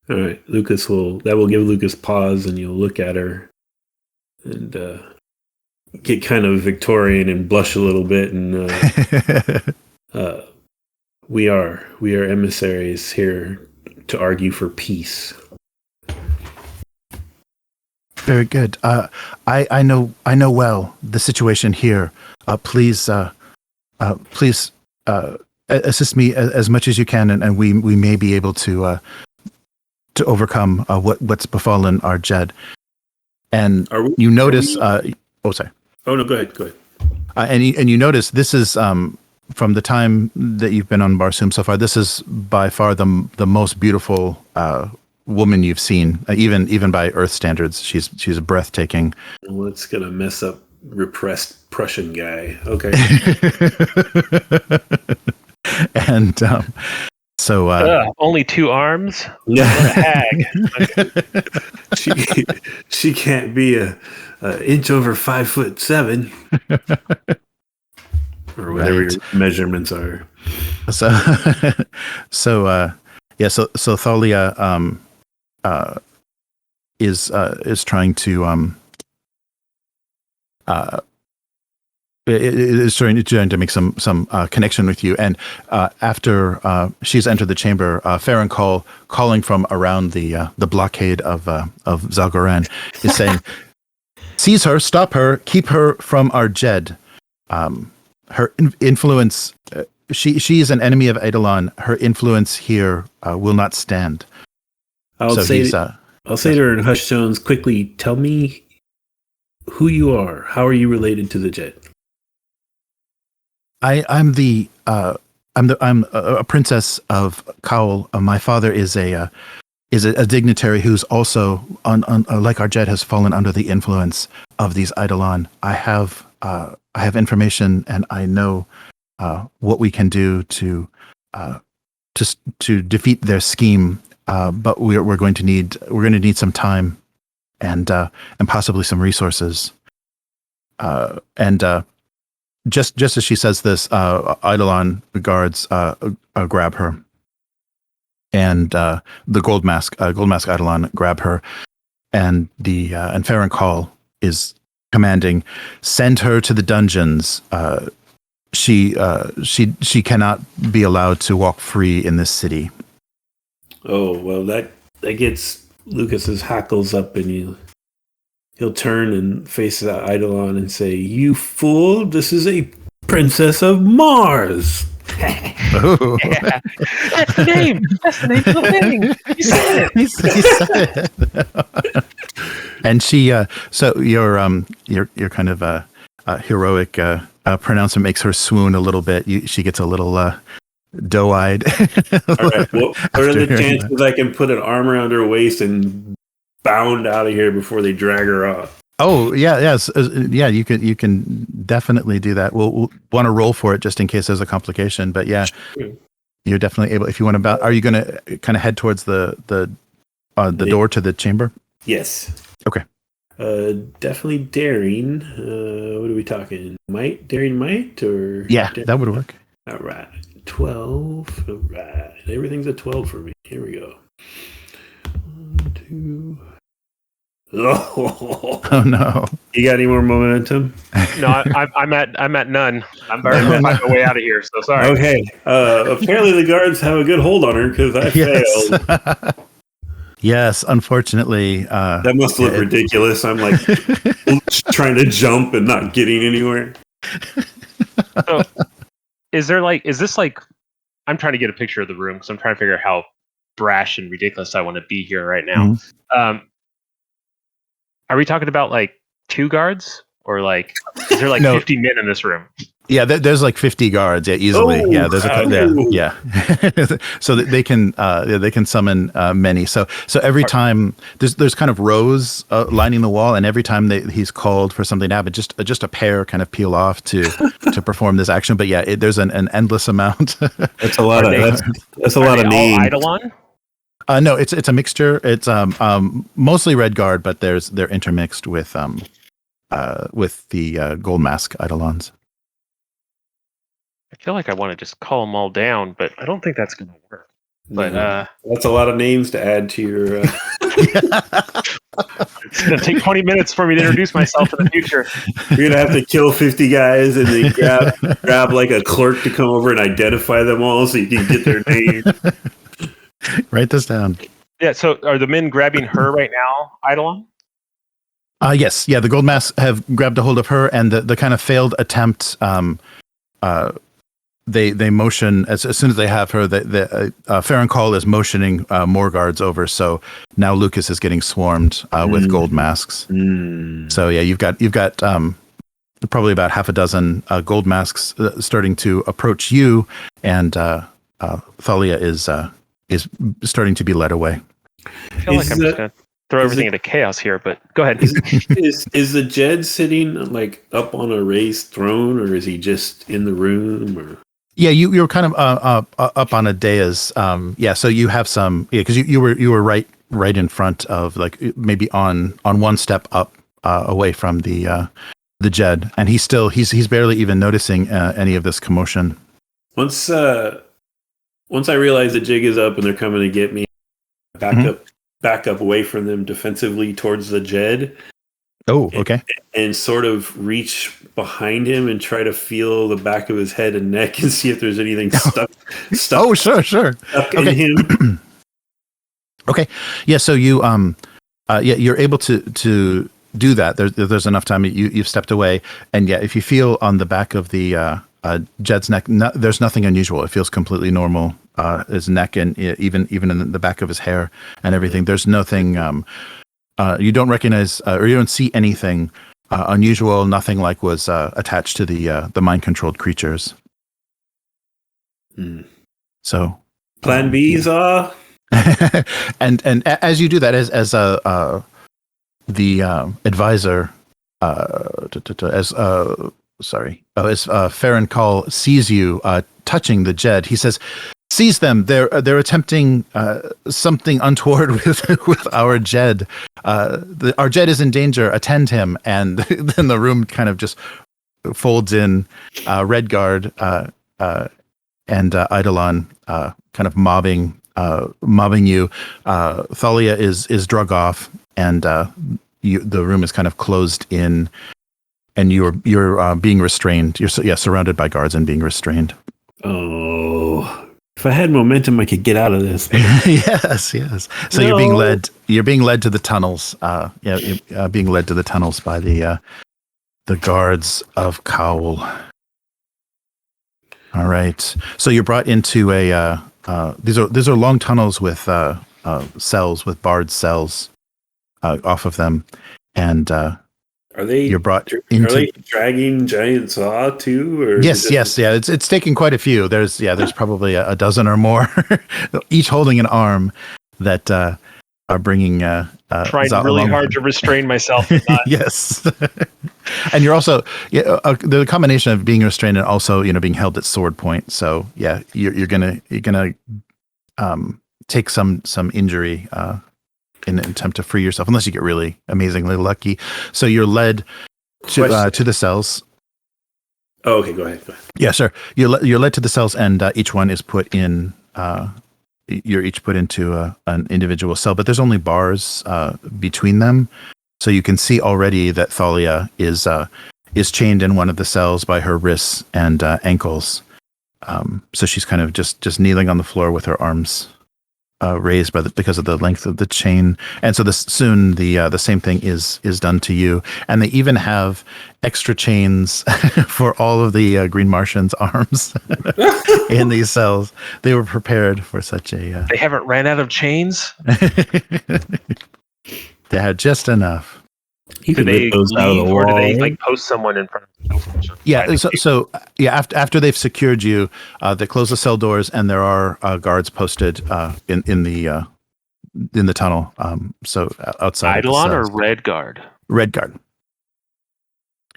All right, that will give Lucas pause, and you'll look at her and get kind of Victorian and blush a little bit, and we are emissaries here to argue for peace. Very good. I know well the situation here. Please assist me as much as you can, and we may be able to overcome what's befallen our Jed. And you notice. Sorry. Oh no, go ahead. And you notice this is from the time that you've been on Barsoom so far. This is by far the most beautiful woman you've seen, even by Earth standards. She's breathtaking. Well, it's gonna mess up repressed Prussian guy. Okay. And so only 2 arms. Yeah. What a hag. she can't be a inch over 5'7", or whatever your measurements are. So Thalia is trying to is trying to make some connection with you, and after she's entered the chamber, Farron calling from around the blockade of Za Goren is saying, "Seize her, stop her, keep her from our Jed. Her influence, she is an enemy of Eidolon. Her influence here will not stand." I'll say to her in hushed tones, "Quickly, tell me who you are. How are you related to the Jed?" I'm a princess of Kaol. My father is a dignitary who's also like our Jed has fallen under the influence of these Eidolon. I have information, and I know what we can do to defeat their scheme. But we're going to need some time, and possibly some resources. Just as she says this, Eidolon guards grab her, and the gold mask Eidolon grab her, and Farron Call is commanding, "Send her to the dungeons. She cannot be allowed to walk free in this city." Oh well, that gets Lucas's hackles up, and he'll turn and face that Eidolon and say, "You fool! This is a princess of Mars." Oh. Yeah. That's the name. That's the name of the thing. You said it. He said it. And she, so your kind of heroic pronouncer makes her swoon a little bit. She gets a little doe-eyed. All right. Well, what are the chances I can put an arm around her waist and bound out of here before they drag her off? Oh yes, yeah. You can definitely do that. We'll want to roll for it just in case there's a complication. But yeah, Sure. you're definitely able. If you want to, are you going to kind of head towards the door to the chamber? Yes. Okay. Definitely daring. What are we talking? Daring might, or Yeah, that would work. All right. 12. All right. Everything's a 12 for me. Here we go. 1, 2. Oh no! You got any more momentum? No, I'm at none. I'm very on my way out of here. So sorry. Okay. Apparently the guards have a good hold on her because I failed. Yes, unfortunately. That must look ridiculous. I'm like trying to jump and not getting anywhere. So, is this like? I'm trying to get a picture of the room because I'm trying to figure out how brash and ridiculous I want to be here right now. Mm-hmm. Are we talking about like 2 guards, or like is there like 50 men in this room? Yeah, there's like 50 guards. Yeah, easily. Oh, yeah, there's yeah. So that they can summon many. So every time there's kind of rows lining the wall, and every time he's called for something to happen, just a pair kind of peel off to perform this action. But yeah, there's an endless amount. That's a lot of that's a lot of names. Eidolon? No, it's a mixture. It's mostly Red Guard, but they're intermixed with the Gold Mask Eidolons. I feel like I want to just call them all down, but I don't think that's going to work. But that's a lot of names to add to your. It's going to take 20 minutes for me to introduce myself in the future. You're gonna have to kill 50 guys and then grab like a clerk to come over and identify them all so you can get their name. Write this down. Yeah. So, are the men grabbing her right now, Eidolon? Yes. Yeah. The Gold Masks have grabbed a hold of her, and the kind of failed attempt. They motion as soon as they have her. Farron Kaol is motioning more guards over. So now Lucas is getting swarmed with Gold Masks. So yeah, you've got probably about half a dozen Gold Masks starting to approach you, and Thalia is starting to be led away. I feel like I'm just going to throw everything into chaos here, but go ahead. Is the Jed sitting like up on a raised throne, or is he just in the room? Or yeah, you're kind of up on a dais. Yeah, so you have some. Yeah, because you were right in front of, like, maybe on one step up away from the Jed, and he's barely even noticing any of this commotion. Once I realize the jig is up and they're coming to get me, back up away from them defensively towards the Jed. Oh, okay. And sort of reach behind him and try to feel the back of his head and neck and see if there's anything stuck. Oh, sure. Stuck in him. Okay. Yeah. So you you're able to do that. There's enough time. You've stepped away, and yeah, if you feel on the back of the Jed's neck, there's nothing unusual. It feels completely normal. His neck and even in the back of his hair and everything. There's nothing. You don't recognize or you don't see anything unusual. Nothing like was attached to the mind-controlled creatures. So Plan B's are. and as you do that, as the advisor, as Farron Kaol sees you touching the Jed, he says, "Seize them! They're attempting something untoward with our Jed. Our Jed is in danger. Attend him." And then the room kind of just folds in. Red Guard and Eidolon kind of mobbing you. Thalia is drug off, and the room is kind of closed in, and you're being restrained. You're surrounded by guards and being restrained. Oh. If I had momentum, I could get out of this. Yes. So you're being led you're being led to the tunnels. You're being led to the tunnels by the guards of Kaol. All right. So you're brought into a these are long tunnels with cells, with barred cells off of them, and are they? You're brought into. Are they dragging giant saw too? Or yes. Yeah. It's taking quite a few. There's probably a dozen or more, each holding an arm that are bringing. Trying really hard to restrain myself. Yes. And you're also the combination of being restrained and also being held at sword point. So yeah, you're gonna take some injury in an attempt to free yourself, unless you get really amazingly lucky. So you're led to the cells. Oh, okay, go ahead. Yeah, sure. You're led to the cells, and each one is put in. You're each put into an individual cell, but there's only bars between them, so you can see already that Thalia is chained in one of the cells by her wrists and ankles. So she's kind of just kneeling on the floor with her arms raised because of the length of the chain, and so soon the same thing is done to you. And they even have extra chains for all of the Green Martians' arms in these cells. They were prepared for such a. They haven't ran out of chains. They had just enough. You do they those leave, out of the or do wall. they post someone in front of them? Yeah. So after they've secured you, they close the cell doors, and there are guards posted in the tunnel. So outside. Eidolon or Red Guard? Red Guard.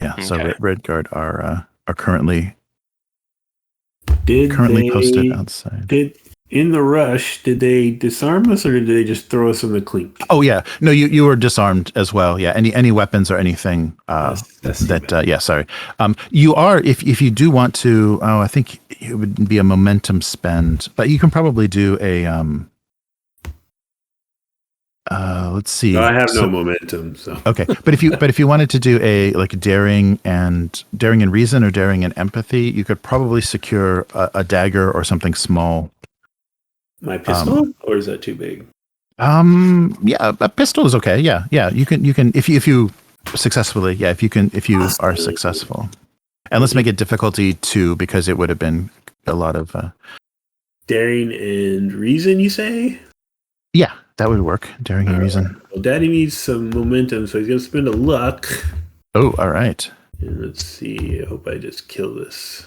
Yeah. Okay. So Red Guard are currently Did posted outside. In the rush, did they disarm us, or did they just throw us in the clink? Oh yeah, no, you were disarmed as well. Yeah, any weapons or anything That's yeah. Sorry, you are if you do want to. Oh, I think it would be a momentum spend, but you can probably do a. Let's see. No, I have no momentum, so Okay, but if you wanted to do a daring and reason or daring and empathy, you could probably secure a dagger or something small. my pistol, or is that too big? Yeah, a pistol is okay. Yeah. You can if you successfully. Yeah, if you are successful, and let's make it difficulty 2 because it would have been a lot of. Daring and reason, you say? Yeah, that would work. Daring and reason. Well, Daddy needs some momentum, so he's gonna spend a luck. Oh, all right. And let's see. I hope I just kill this.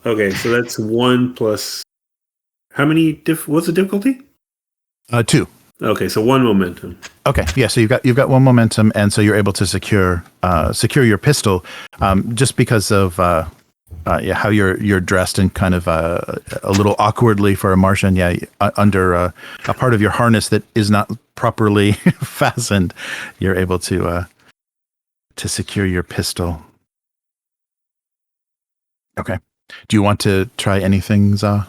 Okay, so that's 1 plus. How many? What's the difficulty? 2. Okay, so 1 momentum. Okay, yeah. So you've got 1 momentum, and so you're able to secure your pistol, just because of how you're dressed and kind of a little awkwardly for a Martian. Yeah, under a part of your harness that is not properly fastened, you're able to secure your pistol. Okay. Do you want to try anything, Za?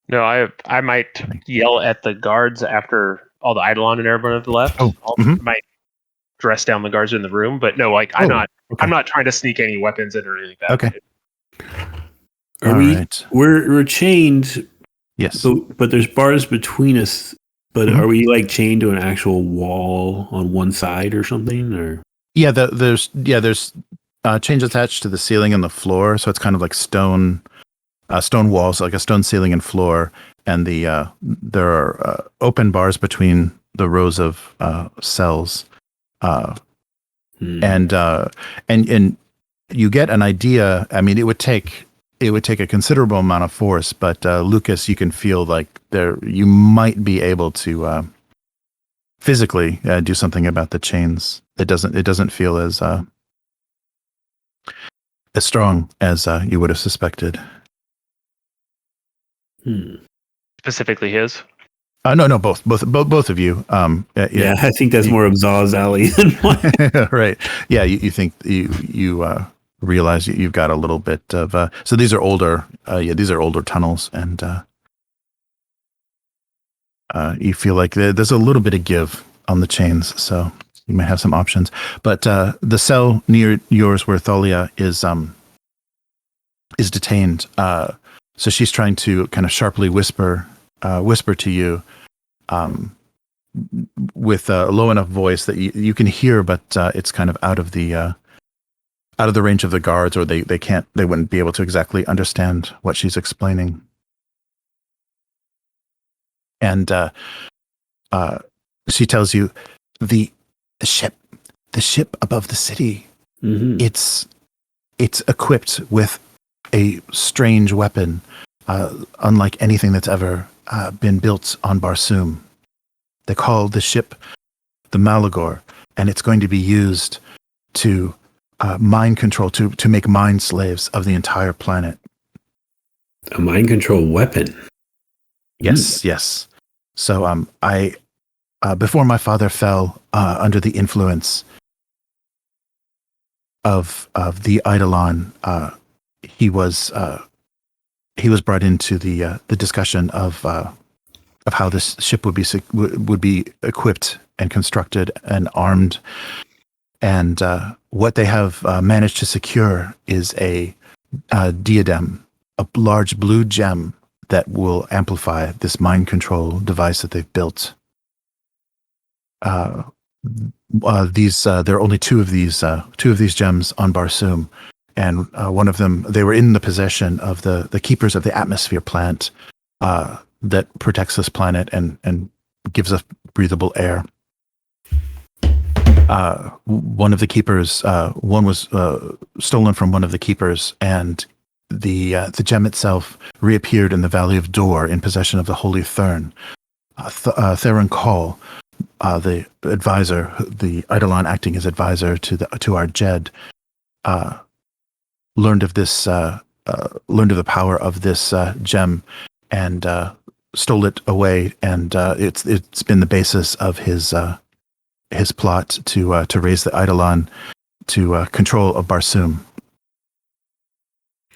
No, I might yell at the guards after all the Eidolon and everyone have left. Oh, I might dress down the guards in the room, but no, I'm not. Okay. I'm not trying to sneak any weapons in or anything like that. Okay. We're chained. Yes. But there's bars between us. But are we chained to an actual wall on one side or something? Or yeah, there's chains attached to the ceiling and the floor, so it's kind of like stone walls, like a stone ceiling and floor, and there are open bars between the rows of cells, and you get an idea. I mean, it would take a considerable amount of force, but Lukas, you can feel like you might be able to physically do something about the chains. It doesn't feel as strong as you would have suspected. Specifically his? No, both of you. Yeah, I think that's more of Zaw's alley than mine. Right. Yeah, you think you realize you've got a little bit of. So these are older. These are older tunnels, and you feel like there's a little bit of give on the chains. So you may have some options. But the cell near yours where Thalia is detained. So she's trying to kind of sharply whisper to you, with a low enough voice that you can hear, but it's kind of out of the range of the guards, or they wouldn't be able to exactly understand what she's explaining. And she tells you, the ship above the city, Mm-hmm. it's equipped with a strange weapon, unlike anything that's ever been built on Barsoom. They call the ship the Malagor, and it's going to be used to mind control, to make mind slaves of the entire planet. A mind control weapon. Yes. So I before my father fell under the influence of the Eidolon, he was brought into the discussion of how this ship would be equipped and constructed and armed, and what they have managed to secure is a diadem, a large blue gem that will amplify this mind control device that they've built. There are only two of these gems on Barsoom, and one of them, they were in the possession of the keepers of the atmosphere plant that protects this planet and gives us breathable air. One of the keepers, one was stolen from one of the keepers, and the gem itself reappeared in the Valley of Dor in possession of the Holy Thurn. Theron Kaol, the advisor, the Eidolon acting as advisor to our Jed, learned of the power of this gem and stole it away, and it's been the basis of his plot to raise the Eidolon to control of Barsoom.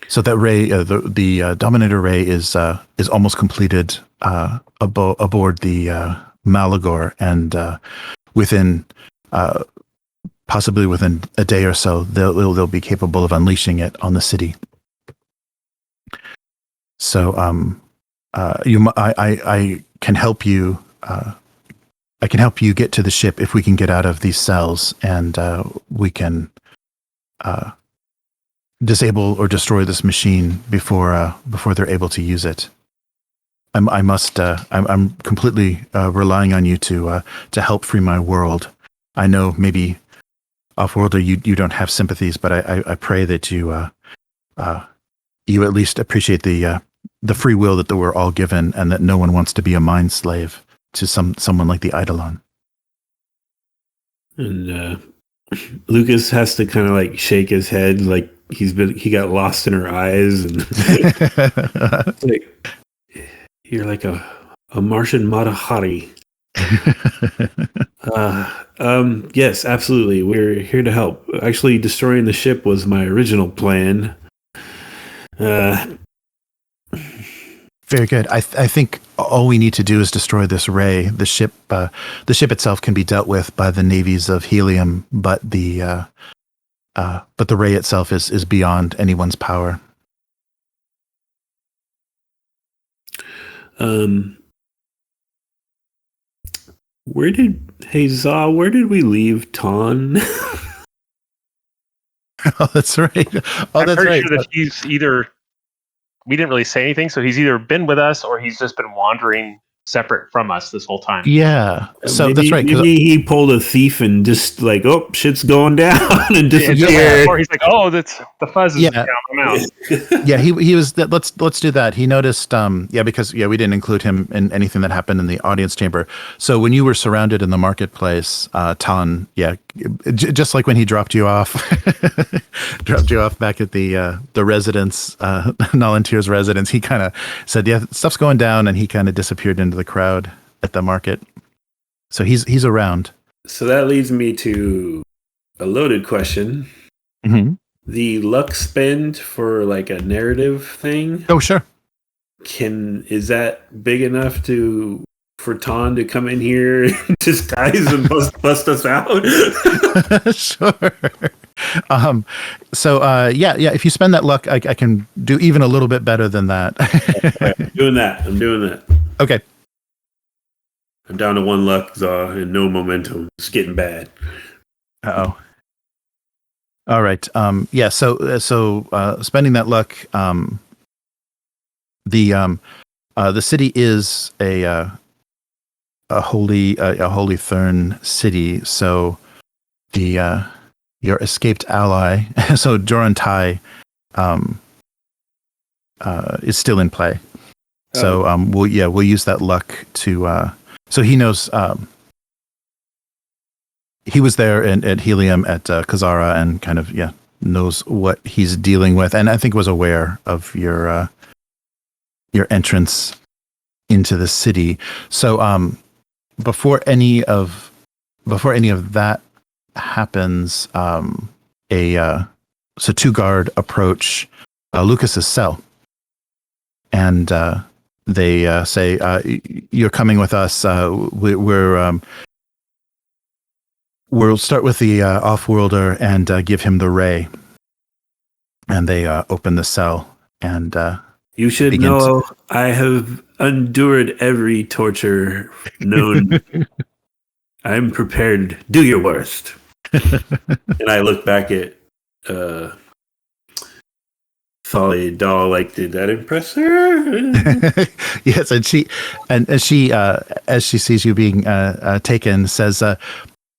So that ray, the Dominator ray, is almost completed aboard the Malagor, and possibly within a day or so, they'll be capable of unleashing it on the city. So I can help you. I can help you get to the ship if we can get out of these cells, and we can disable or destroy this machine before they're able to use it. I'm completely relying on you to help free my world. I know maybe off-worlder you don't have sympathies, but I pray that you at least appreciate the free will that we're all given, and that no one wants to be a mind slave to someone like the Eidolon. And Lukas has to kind of like shake his head, like he got lost in her eyes, and like, you're like a Martian Matahari. Yes, absolutely. We're here to help. Actually, destroying the ship was my original plan. Very good. I think all we need to do is destroy this ray. The ship itself can be dealt with by the navies of Helium, but the ray itself is beyond anyone's power. Where did we leave Ton? Oh, that's right. I'm pretty sure that he's either, we didn't really say anything, so he's either been with us or he's just been wandering separate from us this whole time. Yeah, so maybe, that's right. Maybe he pulled a thief and just like, oh, shit's going down, and disappeared. Or he's like, oh, that's the fuzz is down my mouth. Yeah, he was. Let's do that. He noticed. Because we didn't include him in anything that happened in the audience chamber. So when you were surrounded in the marketplace, Tan, just like when he dropped you off back at the residence, Nolentier's residence, he kind of said, "Yeah, stuff's going down," and he kind of disappeared into the crowd at the market. So he's around. So that leads me to a loaded question. Mm-hmm. The luck spend for like a narrative thing. Oh, sure. Is that big enough to for Ton to come in here and disguise and bust us out? Sure. Yeah. If you spend that luck, I can do even a little bit better than that. I'm doing that. Okay. I'm down to 1 luck, Za, and no momentum. It's getting bad. Uh-oh. All right. So spending that luck, the city is a holy Thurn city. So your escaped ally, so Jorantai, is still in play. So we'll use that luck to. So he knows. He was there at Helium at Kazara and kind of knows what he's dealing with, and I think was aware of your entrance into the city. So before any of that happens, so 2 guard approach Lucas's cell, and they say, "You're coming with us. We'll start with the off-worlder and give him the ray." And they open the cell and you should know I have endured every torture known. I'm prepared. Do your worst. And I look back at Thali Doll, like, did that impress her? Yes, and she as she sees you being taken, says,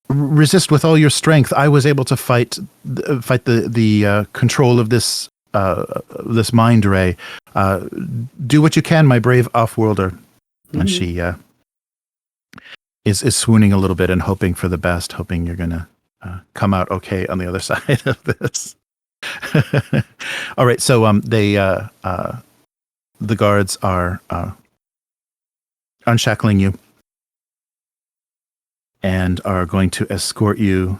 "Resist with all your strength. I was able to fight the control of this mind ray. Do what you can, my brave off-worlder." Mm-hmm. And she is swooning a little bit and hoping for the best, hoping you're gonna come out okay on the other side of this. All right, so the guards are unshackling you and are going to escort you.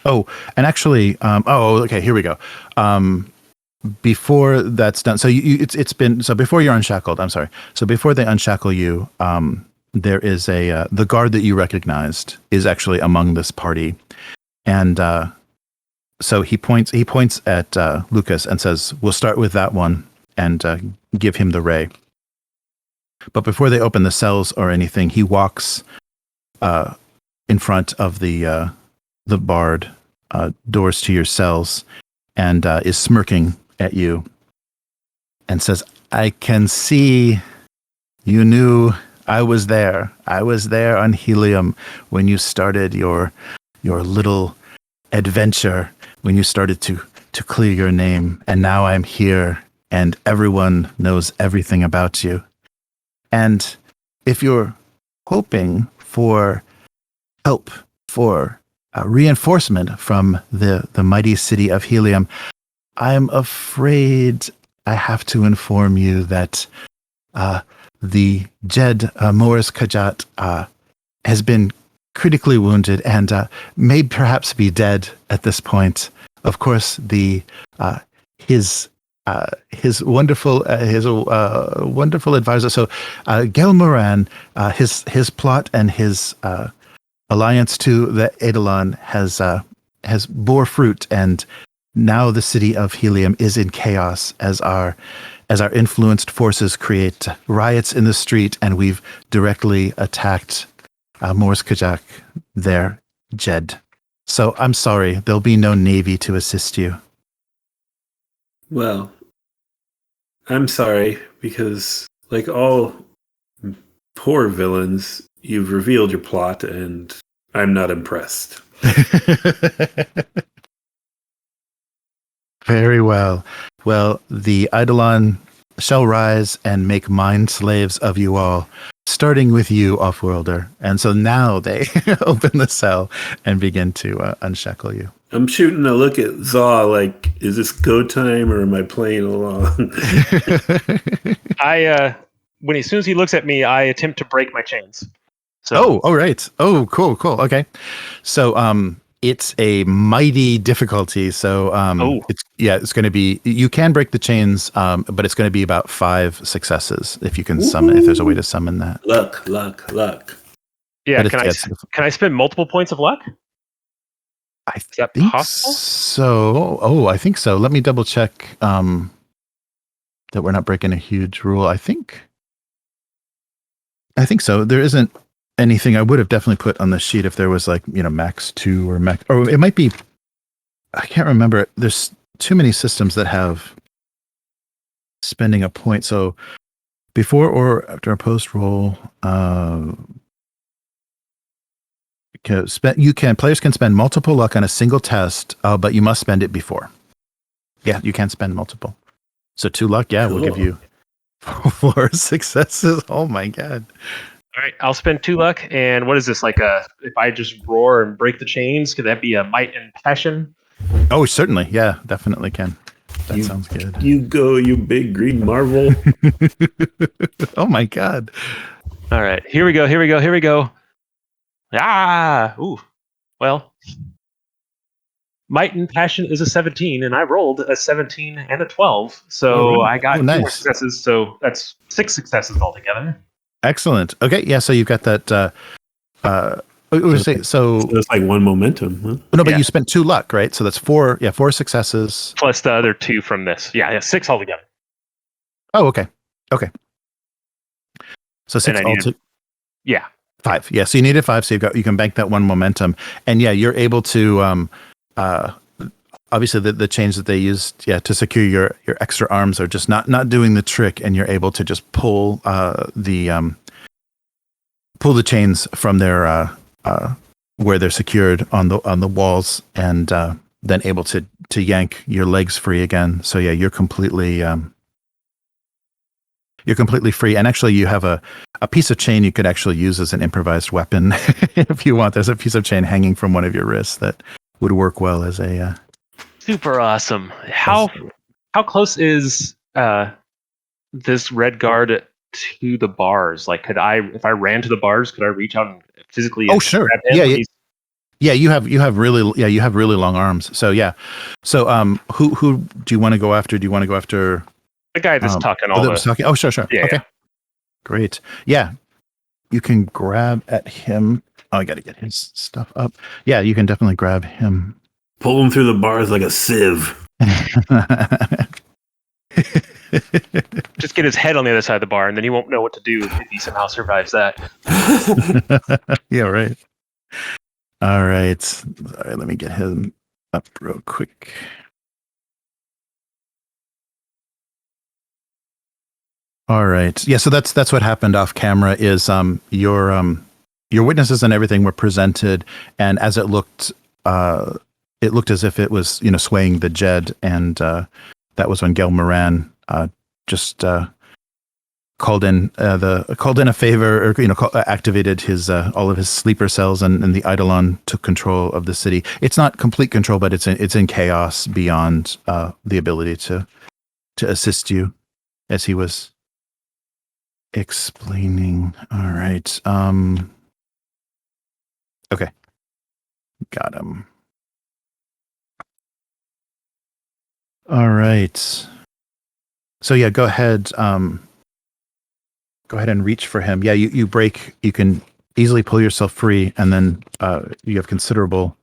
Oh, and actually, okay, here we go. Before that's done, so it's been, so before you're unshackled, I'm sorry. So before they unshackle you, there is the guard that you recognized is actually among this party, and so he points at Lukas and says, "We'll start with that one and give him the ray." But before they open the cells or anything, he walks in front of the barred doors to your cells and is smirking at you and says, "I can see you knew I was there. I was there on Helium when you started your little adventure, when you started to clear your name, and now I'm here and everyone knows everything about you. And if you're hoping for help, for reinforcement from the mighty city of Helium, I'm afraid I have to inform you that the Jed Morris Kajat has been critically wounded and may perhaps be dead at this point. Of course, his wonderful advisor. So Gel Moran, his plot and his alliance to the Eidolon has bore fruit, and now the city of Helium is in chaos as our influenced forces create riots in the street, and we've directly attacked Morris Kajak, their Jed. So I'm sorry, there'll be no navy to assist you. Well, I'm sorry, because like all poor villains, you've revealed your plot, and I'm not impressed. Very well. Well, the Eidolon shall rise and make mind slaves of you all, starting with you, Off-Worlder. And so now they open the cell and begin to unshackle you. I'm shooting a look at Za like, is this go time or am I playing along? As soon as he looks at me, I attempt to break my chains. So. Oh, all right. Oh, cool. Okay. So, It's a mighty difficulty. So it's going to be, you can break the chains, but it's going to be about 5 successes if you can summon, if there's a way to summon that. Luck. Yeah, can I spend multiple points of luck? Is that possible? So. Oh, I think so. Let me double check that we're not breaking a huge rule. I think so. There isn't anything I would have definitely put on the sheet if there was like, max 2 or max, or it might be, I can't remember. There's too many systems that have spending a point. So before or after a post roll, players can spend multiple luck on a single test, but you must spend it before. Yeah, you can spend multiple. So 2 luck, cool. We'll give you 4 successes. Oh my god. All right, I'll spend 2 luck. And what is this, like if I just roar and break the chains, could that be a might and passion? Oh, certainly. Yeah, definitely can. That sounds good. You go, you big green marvel. Oh my god. All right, here we go. Ooh. Well, might and passion is a 17, and I rolled a 17 and a 12. So I got 2 more successes, so that's 6 successes altogether. Excellent. Okay, yeah, so you've got that so it's like 1 momentum, huh? No, but you spent 2 luck, right? So that's 4 successes. Plus the other 2 from this. Yeah, 6 altogether. Oh, okay. So 6 altogether. Yeah. 5. Yeah, so you needed 5, so you can bank that 1 momentum. And yeah, you're able to obviously the chains that they used to secure your extra arms are just not doing the trick, and you're able to just pull the chains from their where they're secured on the walls, and then able to yank your legs free again. So yeah, you're completely free. And actually you have a piece of chain you could actually use as an improvised weapon if you want. There's a piece of chain hanging from one of your wrists that would work well as a super awesome. How close is this red guard to the bars? Like, if I ran to the bars, could I reach out and physically? Oh, sure. Yeah. You have really long arms. So yeah. So who do you want to go after? Do you want to go after the guy that's talking talking? Oh, sure. Yeah, okay. Great. Yeah. You can grab at him. Oh, I got to get his stuff up. Yeah, you can definitely grab him. Pull him through the bars like a sieve. Just get his head on the other side of the bar, and then he won't know what to do if he somehow survives that. Yeah, right. All right. Let me get him up real quick. All right. Yeah, so that's what happened off camera is your witnesses and everything were presented, and as it looked as if it was, swaying the Jed, and that was when Gail Moran just called in a favor, or activated his all of his sleeper cells, and the Eidolon took control of the city. It's not complete control, but it's in chaos beyond the ability to assist you, as he was explaining. All right. Okay. Got him. All right. So yeah, go ahead. Go ahead and reach for him. Yeah, you break. You can easily pull yourself free, and then you have considerable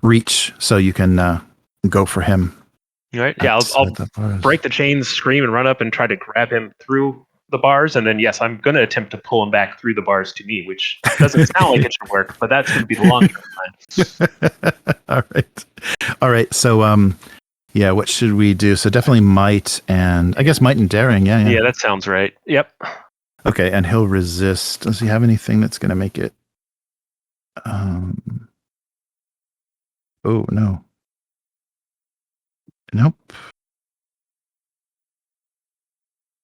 reach, so you can go for him. All right. Yeah, I'll break the chains, scream, and run up and try to grab him through the bars, and then yes, I'm going to attempt to pull him back through the bars to me, which doesn't sound like it should work, but that's going to be the long-term plan. All right. So yeah, what should we do? So definitely might, and I guess might and daring. Yeah, that sounds right. Yep. Okay, and he'll resist. Does he have anything that's going to make it? Oh no. Nope.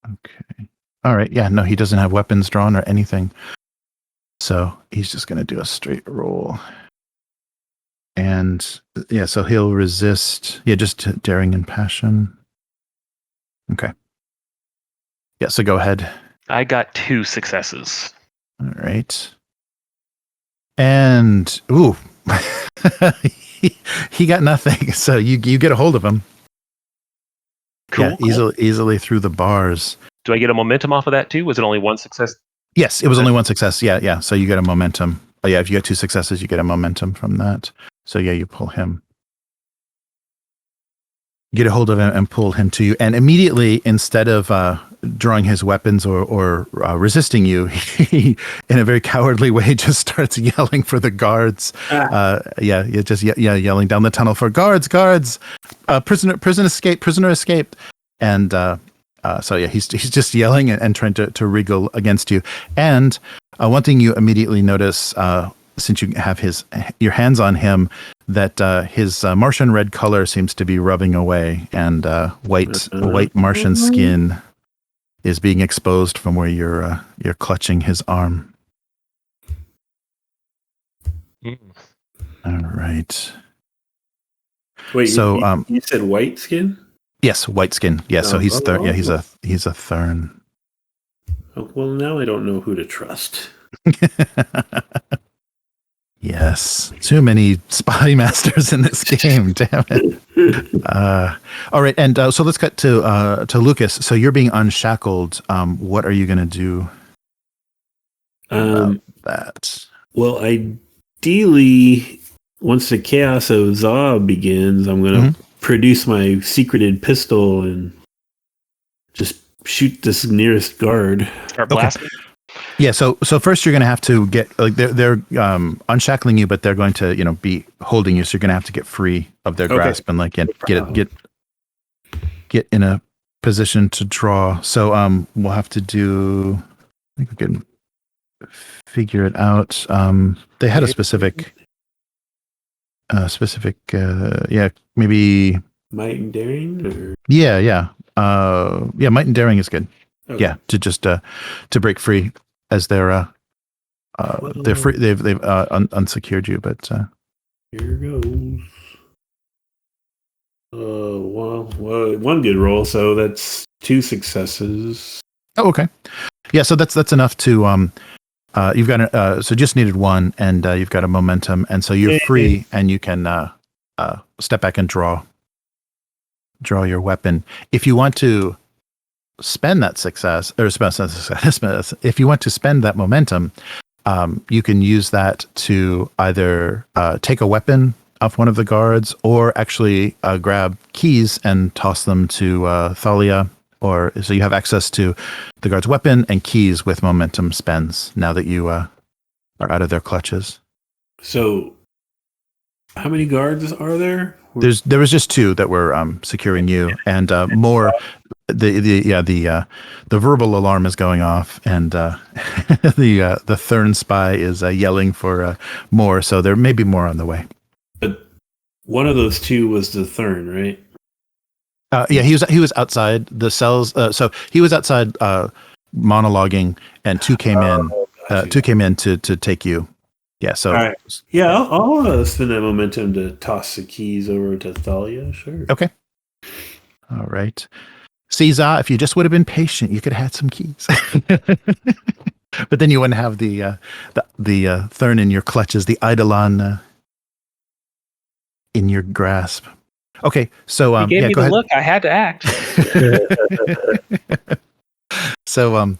Okay. All right. Yeah, no, he doesn't have weapons drawn or anything. So he's just going to do a straight roll. And yeah, so he'll resist. Yeah, just daring and passion. Okay. Yeah, so go ahead. I got 2 successes. All right. And, ooh, he got nothing. So you get a hold of him. Cool. Yeah, easily through the bars. Do I get a momentum off of that too? Was it only one success? Yes, it was only one success. Yeah. So you get a momentum. Oh yeah, if you get 2 successes, you get a momentum from that. So yeah, you pull him. Get a hold of him and pull him to you. And immediately, instead of drawing his weapons or resisting you, he, in a very cowardly way, just starts yelling for the guards. Yelling down the tunnel for guards, prisoner escaped. And so yeah, he's just yelling and trying to wriggle against you. And one thing you immediately notice, since you have your hands on him, that his Martian red color seems to be rubbing away, and white Martian skin is being exposed from where you're clutching his arm. All right. Wait, so you said white skin? Yes, white skin. Yeah, so he's he's a Thurn. Oh, well, now I don't know who to trust. Yes, too many Spymasters in this game. Damn it! All right, and so let's cut to Lukas. So you're being unshackled. What are you going to do about that? Well, ideally, once the Chaos of Za begins, I'm going to produce my secreted pistol and just shoot this nearest guard. Start blasting. Yeah, so first you're going to have to get, like, they're unshackling you, but they're going to be holding you, so you're going to have to get free of their grasp and like get in a position to draw. So we'll have to do. I think we can figure it out. They had a specific, maybe might and daring. Or? Yeah, might and daring is good. Okay. Yeah, to just to break free. As they're free, they've unsecured you, but here goes. Well, one good roll, so that's 2 successes. Oh, okay. Yeah, so that's enough to you've got so just needed 1, and you've got a momentum, and so you're free, and you can step back and draw your weapon. If you want to spend that success, if you want to spend that momentum, you can use that to either take a weapon off one of the guards, or actually grab keys and toss them to Thalia, or so you have access to the guard's weapon and keys with momentum spends now that you are out of their clutches. So, how many guards are there? There was just 2 that were securing you, and more. The verbal alarm is going off, and the Thurn spy is yelling for more. So there may be more on the way. But one of those 2 was the Thurn, right? He was outside the cells. So he was outside monologuing, and 2 came in. 2 came in to take you. Yeah. So. All right. Yeah, I'll spend that momentum to toss the keys over to Thalia. Sure. Okay. All right. Caesar, if you just would have been patient, you could have had some keys. But then you wouldn't have the Thurn in your clutches, the Eidolon in your grasp. Okay, so you gave me go the ahead. Look, I had to act. So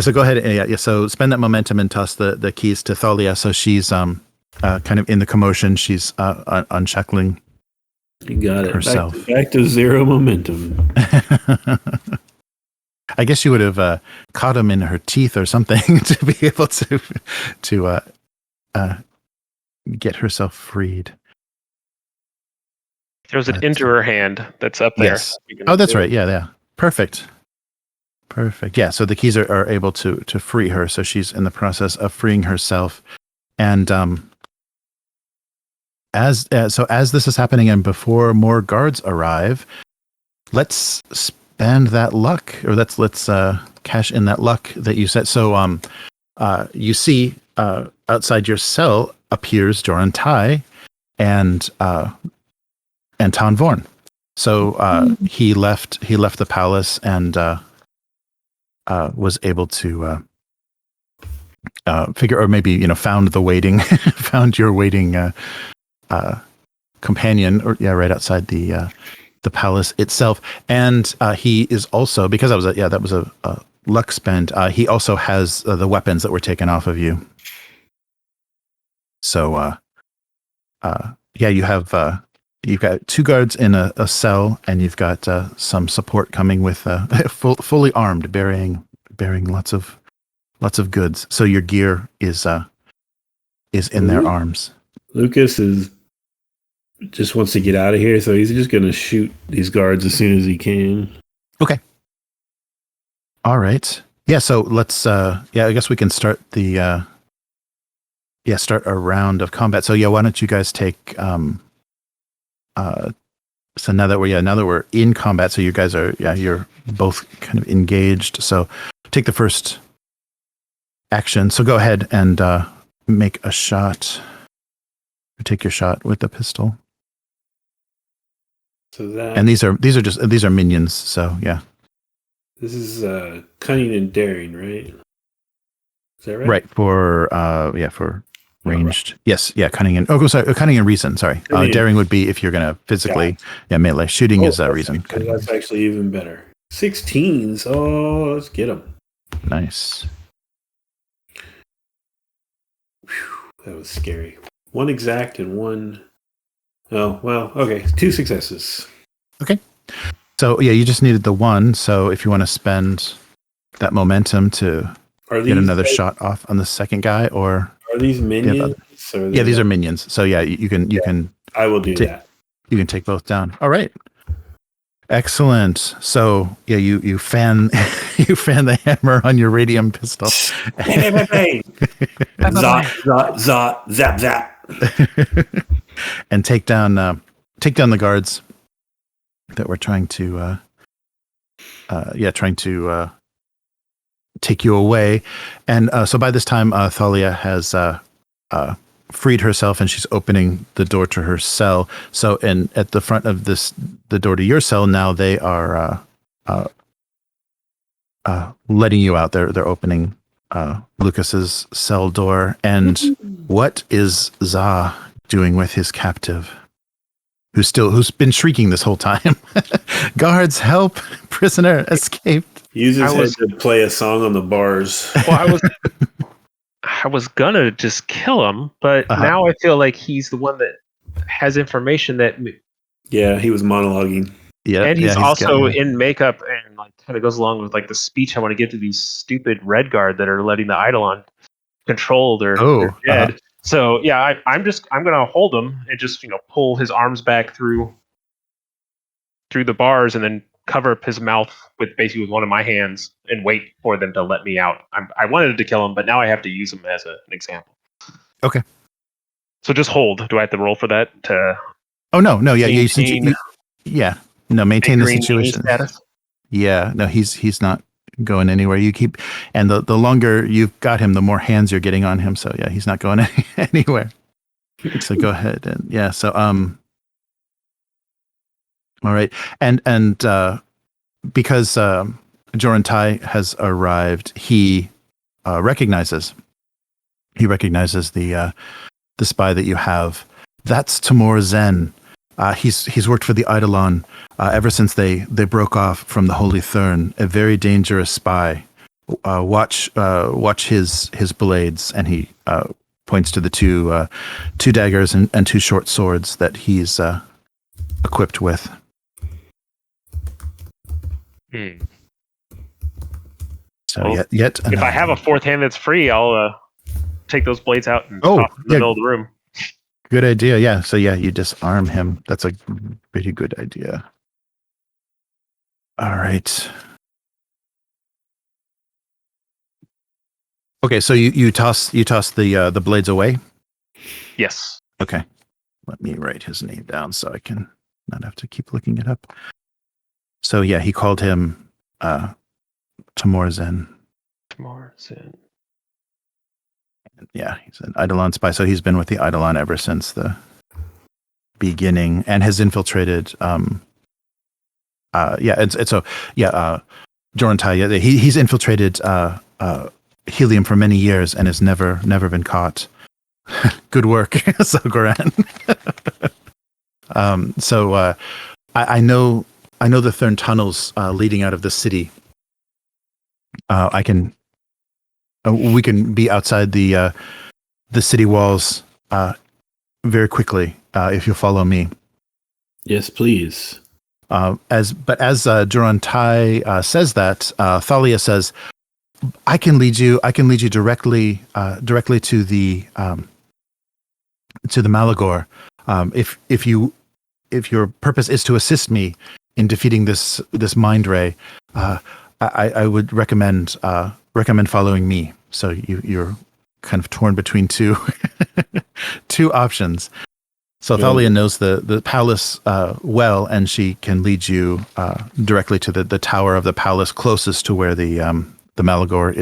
so go ahead. So spend that momentum and toss the keys to Thalia. So she's kind of in the commotion. She's unshackling. You got it. Herself. Back to 0 momentum. I guess you would have caught him in her teeth or something to be able to get herself freed. There's an into her hand that's up there. Yes. Oh, that's right. Yeah. Perfect. Yeah. So the keys are able to free her. So she's in the process of freeing herself, and as this is happening, and before more guards arrive, let's spend that luck, or let's cash in that luck that you said. So you see outside your cell appears Joran Tai and Tan Vorn. So he left the palace and was able to figure, or maybe found your waiting companion, or right outside the palace itself. And he is also, because that was a luck spend. He also has the weapons that were taken off of you. So you have you've got 2 guards in a cell, and you've got some support coming with fully armed, bearing lots of goods. So your gear is in their arms. Lukas just wants to get out of here, so he's just going to shoot these guards as soon as he can. Okay. All right. Yeah. So let's. I guess we can start the. Start a round of combat. So why don't you guys take. So now that we're in combat, so you guys are you're both kind of engaged. So take the first action. So go ahead and make a shot. Take your shot with the pistol. So that, and these are minions. So yeah. This is cunning and daring, right? Is that right? Right, for ranged. Right. Yes, yeah, cunning and cunning and reason. Sorry, daring would be if you're gonna physically, melee. Shooting is reason. That's actually even better. 16s. Oh, let's get them. Nice. Whew, that was scary. 1 exact and 1. Oh well, okay. 2 successes. Okay. So you just needed the 1. So if you want to spend that momentum to get another shot off on the second guy, or are these minions? These are minions. So you can. I will do that. You can take both down. All right. Excellent. So you fan the hammer on your radium pistol. Bang! Zap zap. And take down the guards that were trying to take you away. And so by this time, Thalia has freed herself, and she's opening the door to her cell. So at the front of the door to your cell now, they are letting you out. They're opening Lukas's cell door. And what is Za doing with his captive, who's been shrieking this whole time? Guards, help! Prisoner escaped. Use his head to play a song on the bars. Well, I was gonna just kill him, but now I feel like he's the one that has information that. Yeah, he was monologuing. Yeah, and he's also in makeup and kind of goes along with the speech I want to give to these stupid Red Guard that are letting the Eidolon control their Jed. So I'm gonna hold him and just pull his arms back through the bars and then cover up his mouth with one of my hands and wait for them to let me out. I wanted to kill him, but now I have to use him as an example. Okay. So just hold. Do I have to roll for that? Oh no, maintain the situation. Status? Yeah, no, he's not going anywhere. You keep, and the longer you've got him, the more hands you're getting on him. So he's not going anywhere. So go ahead and so all right, and because Joran Tai has arrived, he recognizes the spy that you have. That's Tamor Zen. He's worked for the Eidolon ever since they broke off from the Holy Thurn. A very dangerous spy. Watch his blades, and he points to the two daggers and 2 short swords that he's equipped with. So yet if I have a 4th hand that's free, I'll take those blades out and toss in the middle of the room. Good idea. Yeah. So you disarm him. That's a pretty good idea. All right. Okay. So you toss the blades away. Yes. Okay. Let me write his name down so I can not have to keep looking it up. So he called him Tamor Zen. Tamor Zen. Yeah, he's an Eidolon spy. So he's been with the Eidolon ever since the beginning, and has infiltrated. Joran Tai. He's infiltrated Helium for many years and has never been caught. Good work, Za Goren. I know the Thurn tunnels leading out of the city. We can be outside the city walls very quickly if you'll follow me. Yes, please. As Duran Tai says that, Thalia says, I can lead you directly to the Malagor. If your purpose is to assist me in defeating this mind ray, I would recommend following me. So you're kind of torn between two options. So Thalia knows the palace well, and she can lead you directly to the tower of the palace closest to where the Malagor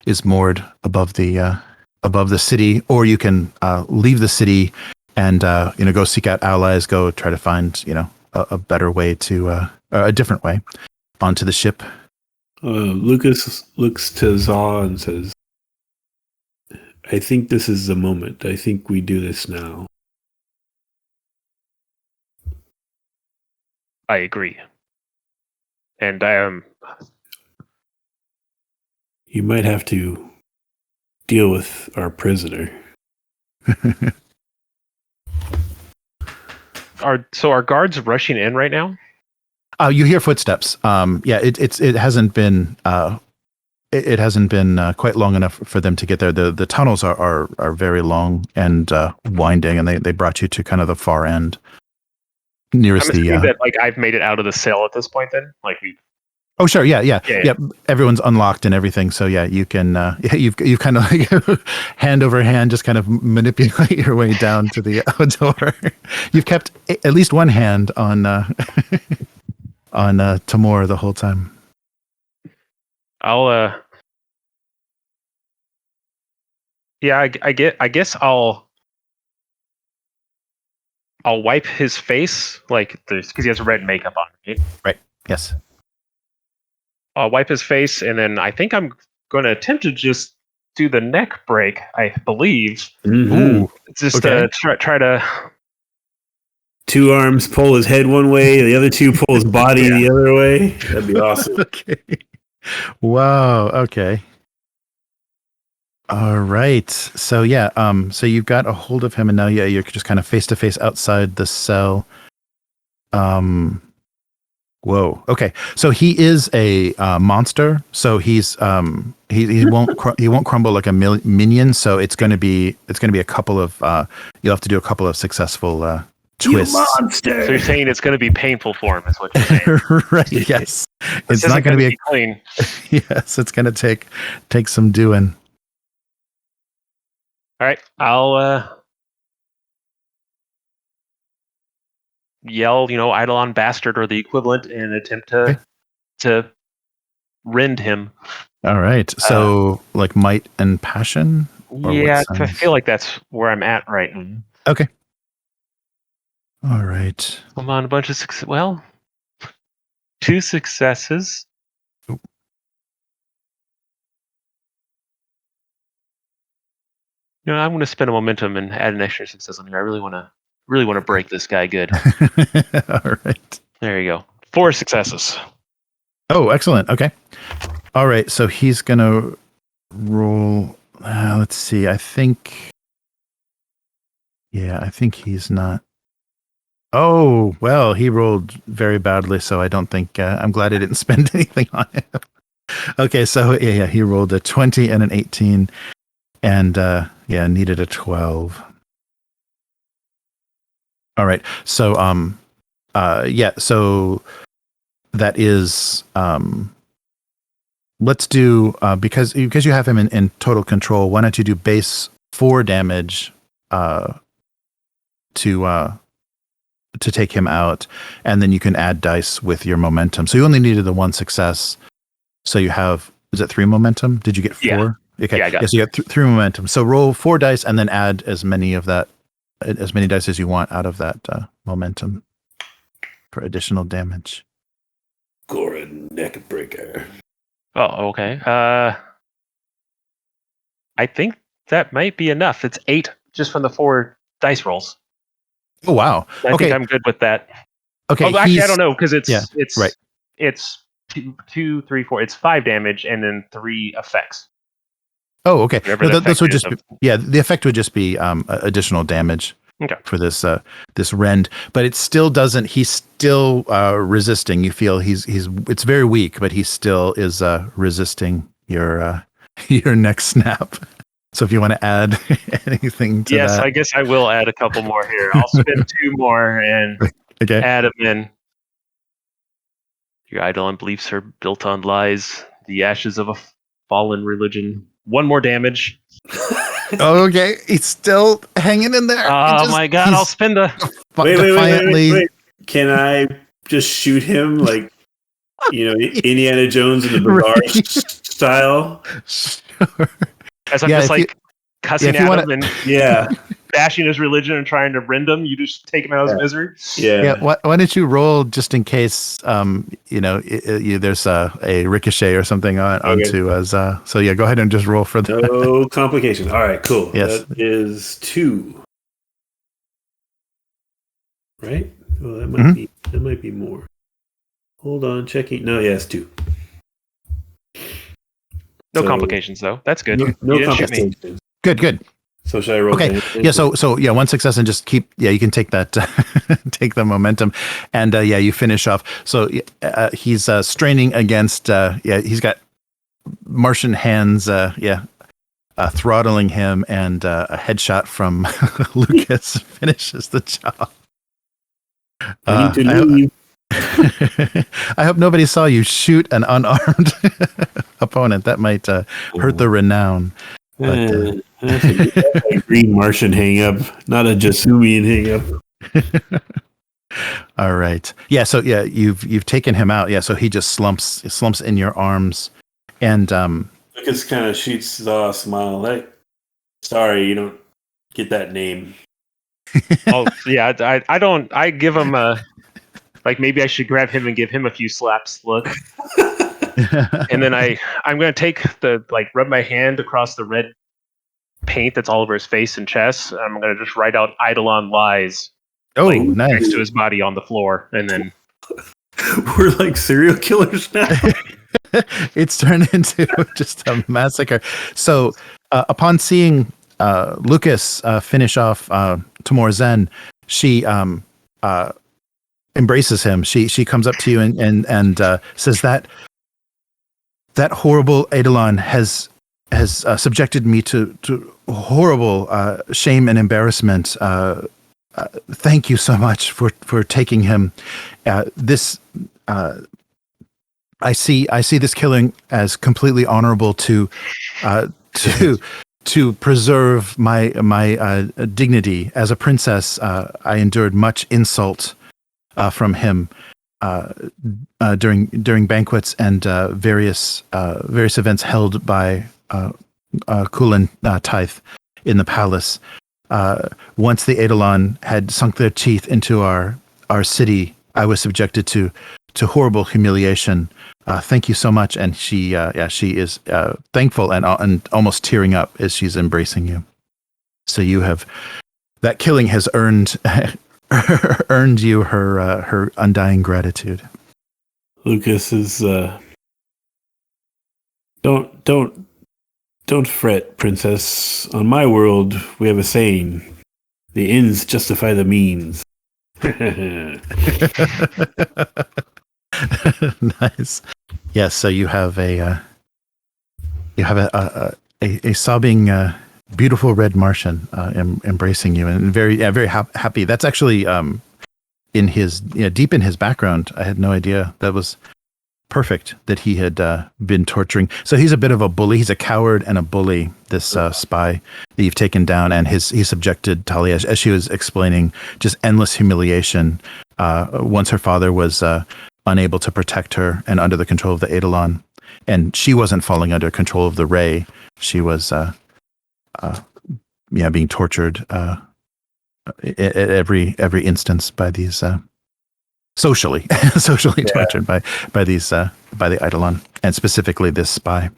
is moored above the city, or you can leave the city and go seek out allies, go try to find a better way to a different way onto the ship. Lukas looks to Za and says, I think this is the moment. I think we do this now. I agree. And I am... You might have to deal with our prisoner. Are guards rushing in right now? You hear footsteps. It hasn't been quite long enough for them to get there. The tunnels are very long and winding, and they brought you to kind of the far end, nearest I'm assuming that I've made it out of the cell at this point. Then, Oh sure, yeah. Everyone's unlocked and everything, so yeah, you can. You've kind of hand over hand, just kind of manipulate your way down to the door. You've kept at least one hand on Tamor the whole time. I guess I'll wipe his face because he has red makeup on, right? Right. Yes. I'll wipe his face, and then I think I'm going to attempt to just do the neck break, I believe. Mm-hmm. Ooh, just okay. try to... Two arms pull his head one way, the other two pull his body the other way. That'd be awesome. Okay. Wow. Okay. All right. So yeah. So you've got a hold of him, and now you're just kind of face to face outside the cell. Whoa. Okay. So he is a monster. So he's he won't crumble like a minion. So it's going to be a couple of you'll have to do a couple of successful twists. You monster! So you're saying it's going to be painful for him, is what you're saying? Right. Yes. It's not going to be clean. Yes. It's going to take some doing. All right. I'll yell, Eidolon bastard or the equivalent, and attempt to rend him. All right. So like might and passion? Yeah, I feel like that's where I'm at right now. Okay. All right. I'm on a bunch of success. Well, 2 successes. Ooh. I'm going to spend a momentum and add an extra success on here. I really want to break this guy good. All right. There you go. 4 successes. Oh, excellent. Okay. All right. So he's going to roll. Let's see. I think he's not. Oh, well, he rolled very badly. So I don't think I'm glad I didn't spend anything on him. Okay. So yeah, he rolled a 20 and an 18 and needed a 12. All right. So, so that is, let's do, because you have him in total control, why don't you do base 4 damage, to take him out, and then you can add dice with your momentum. So you only needed the 1 success. So you have, is it 3 momentum? Did you get 4? Yeah. Okay. Yeah, I got so you got 3 momentum. So roll 4 dice and then add as many dice as you want out of that momentum for additional damage. Goren neck breaker. Oh, okay. I think that might be enough. It's 8 just from the 4 dice rolls. Oh wow. I think I'm good with that. Okay. Oh, actually, I don't know because it's right. It's 2, 3, 4. It's 5 damage and then 3 effects. Oh, okay. No, this would just be, the effect would just be additional damage for this this rend, but it still doesn't. He's still resisting. You feel it's very weak, but he still is resisting your next snap. So if you want to add anything to that. Yes, I guess I will add a couple more here. I'll spend 2 more and add them in. Your Eidolon beliefs are built on lies, the ashes of a fallen religion. 1 more damage. Okay, he's still hanging in there. Oh my god, I'll spend a... Wait. Can I just shoot him like, Indiana Jones in the Bazaar style? Sure. As I'm just cussing at him and bashing his religion and trying to rend him, you just take him out of his misery. Yeah. Why don't you roll just in case there's a ricochet or something onto us. So yeah, go ahead and just roll for that. No complications. All right, cool. Yes. That is 2. Right? Well, that might be more. Hold on, checking. No, yes, 2. No complications though. That's good. No complications. Good. So should I roll? Okay. Yeah. So 1 success and just keep. Yeah, you can take that. Take the momentum, and you finish off. So he's straining against. He's got Martian hands. Throttling him, and a headshot from Lukas finishes the job. I need to leave. I hope nobody saw you shoot an unarmed opponent. That might hurt the renown. But, that's a green Martian hang up, not a Jasumian hang up. All right. Yeah. So you've taken him out. Yeah. So he just slumps in your arms, and Lucas kind of shoots a smile. Like, sorry, you don't get that name. Oh yeah, I don't. I give him a. Like maybe I should grab him and give him a few slaps. Look, and then I'm gonna take rub my hand across the red paint that's all over his face and chest. I'm gonna just write out Eidolon lies. Oh, nice. Next to his body on the floor, and then we're like serial killers now. It's turned into just a massacre. So upon seeing Lukas finish off Tamor Zen, she embraces him. She comes up to you and says that horrible Eidolon has subjected me to horrible shame and embarrassment. Thank you so much for taking him. I see this killing as completely honorable to preserve my dignity as a princess. I endured much insult from him during banquets and various events held by Kulan Tith in the palace. Once the Eidolon had sunk their teeth into our city, I was subjected to horrible humiliation. Thank you so much. And she is thankful and almost tearing up as she's embracing you. So that killing has earned you her undying gratitude. Lucas is don't fret, princess. On my world, we have a saying: the ends justify the means. Nice. Yes. So you have a sobbing, beautiful red Martian embracing you and very happy. That's actually in his deep in his background. I had no idea that was perfect that he had been torturing. So he's a bit of a bully. He's a coward and a bully. This spy that you've taken down, and he subjected Talia, as she was explaining, just endless humiliation. Once her father was unable to protect her and under the control of the Eidolon, and she wasn't falling under control of the Ray. She was being tortured at every instance by these socially tortured by the Eidolon, and specifically this spy.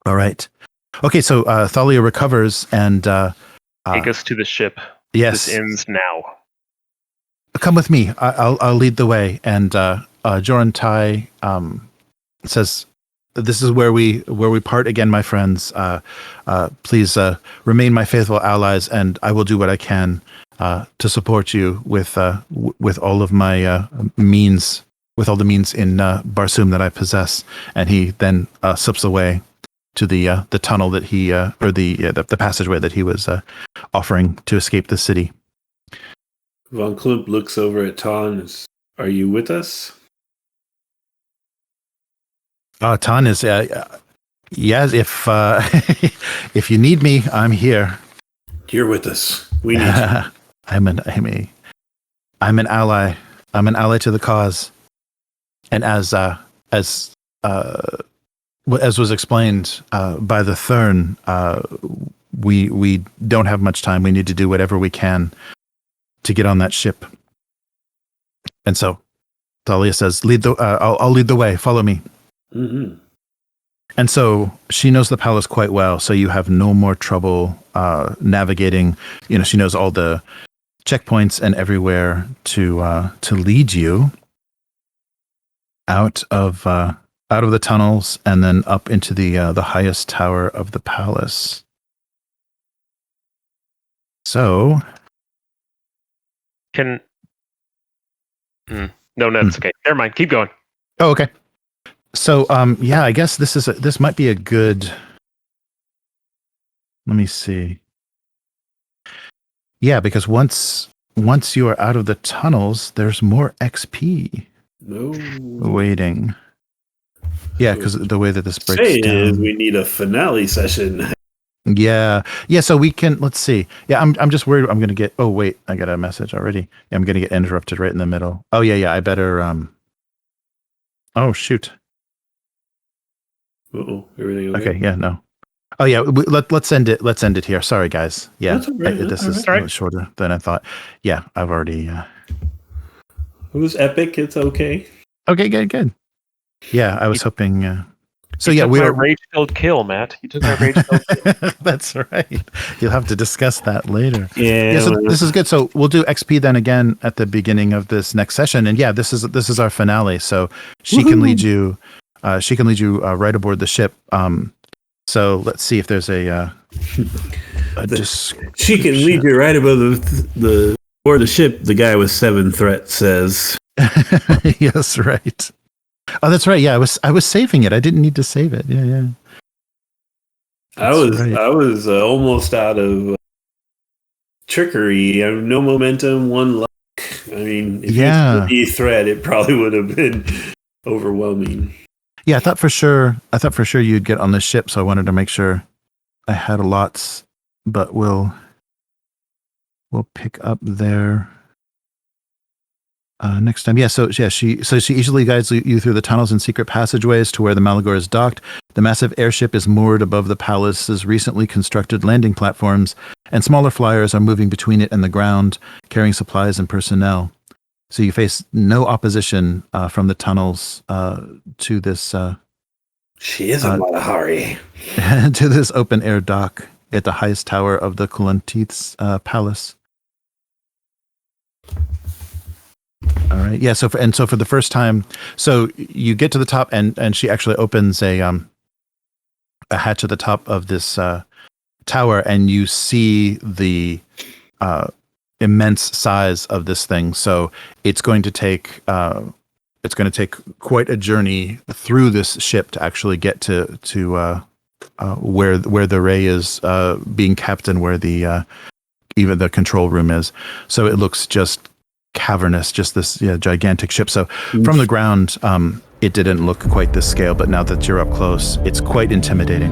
All right. Okay, so Thalia recovers and take us to the ship. Yes, this ends now. Come with me. I'll lead the way. And Joran Tai says, "This is where we part again, my friends. Please remain my faithful allies, and I will do what I can to support you with all of my means, with all the means in Barsoom that I possess." And he then slips away to the tunnel that he or the passageway that he was offering to escape the city. Von Klumpt looks over at Ton. Are you with us? Ton is yes. If if you need me, I'm here. You're with us. We need you. I'm an ally. I'm an ally to the cause. And as was explained by the Thurn, we don't have much time. We need to do whatever we can to get on that ship. And so Thalia says, I'll lead the way. Follow me. Mm-hmm. And so she knows the palace quite well, so you have no more trouble navigating. She knows all the checkpoints and everywhere to lead you out of the tunnels and then up into the highest tower of the palace. So, no, it's okay. Never mind. Keep going. Oh, okay. So, I guess this might be a good. Let me see. Yeah, because once you are out of the tunnels, there's more XP waiting. Yeah, because the way that this breaks down. Is we need a finale session. Yeah. So we can. Let's see. Yeah, I'm just worried. I'm gonna get. Oh wait, I got a message already. Yeah, I'm gonna get interrupted right in the middle. Oh yeah. I better. Oh shoot. Everything okay? Okay. Yeah. No. Oh yeah. Let's end it. Let's end it here. Sorry, guys. Yeah. That's all right. This is a little shorter than I thought. Yeah, I've already. It was epic. It's okay. Okay. Good. Yeah, I was hoping. So you yeah, we were rage-filled kill, Matt. You took my rage-filled kill. That's right. You'll have to discuss that later. Yeah. So this is good. So we'll do XP then again at the beginning of this next session, and yeah, this is our finale. So she can lead you. She can lead you right aboard the ship. So let's see if there's a she can lead you right above the aboard the ship. The guy with 7 threats says. Yes, right. Oh, that's right. Yeah, I was saving it. I didn't need to save it. Yeah. I was almost out of trickery. I have no momentum, 1 luck. I mean, if you threat, it probably would have been overwhelming. Yeah, I thought for sure you'd get on the ship, so I wanted to make sure I had lots. But we'll pick up there. Next time, she easily guides you through the tunnels and secret passageways to where the Malagor is docked. The massive airship is moored above the palace's recently constructed landing platforms, and smaller flyers are moving between it and the ground, carrying supplies and personnel. So you face no opposition from the tunnels to this. She is a Modiphius. To this open air dock at the highest tower of the Kulan Tith's palace. All right. Yeah. So for the first time, so you get to the top, and she actually opens a hatch at the top of this tower, and you see the immense size of this thing. So it's going to take quite a journey through this ship to actually get to where the ray is being kept, and where the even the control room is. So it looks just cavernous, just this gigantic ship. So from the ground, it didn't look quite this scale, but now that you're up close, it's quite intimidating.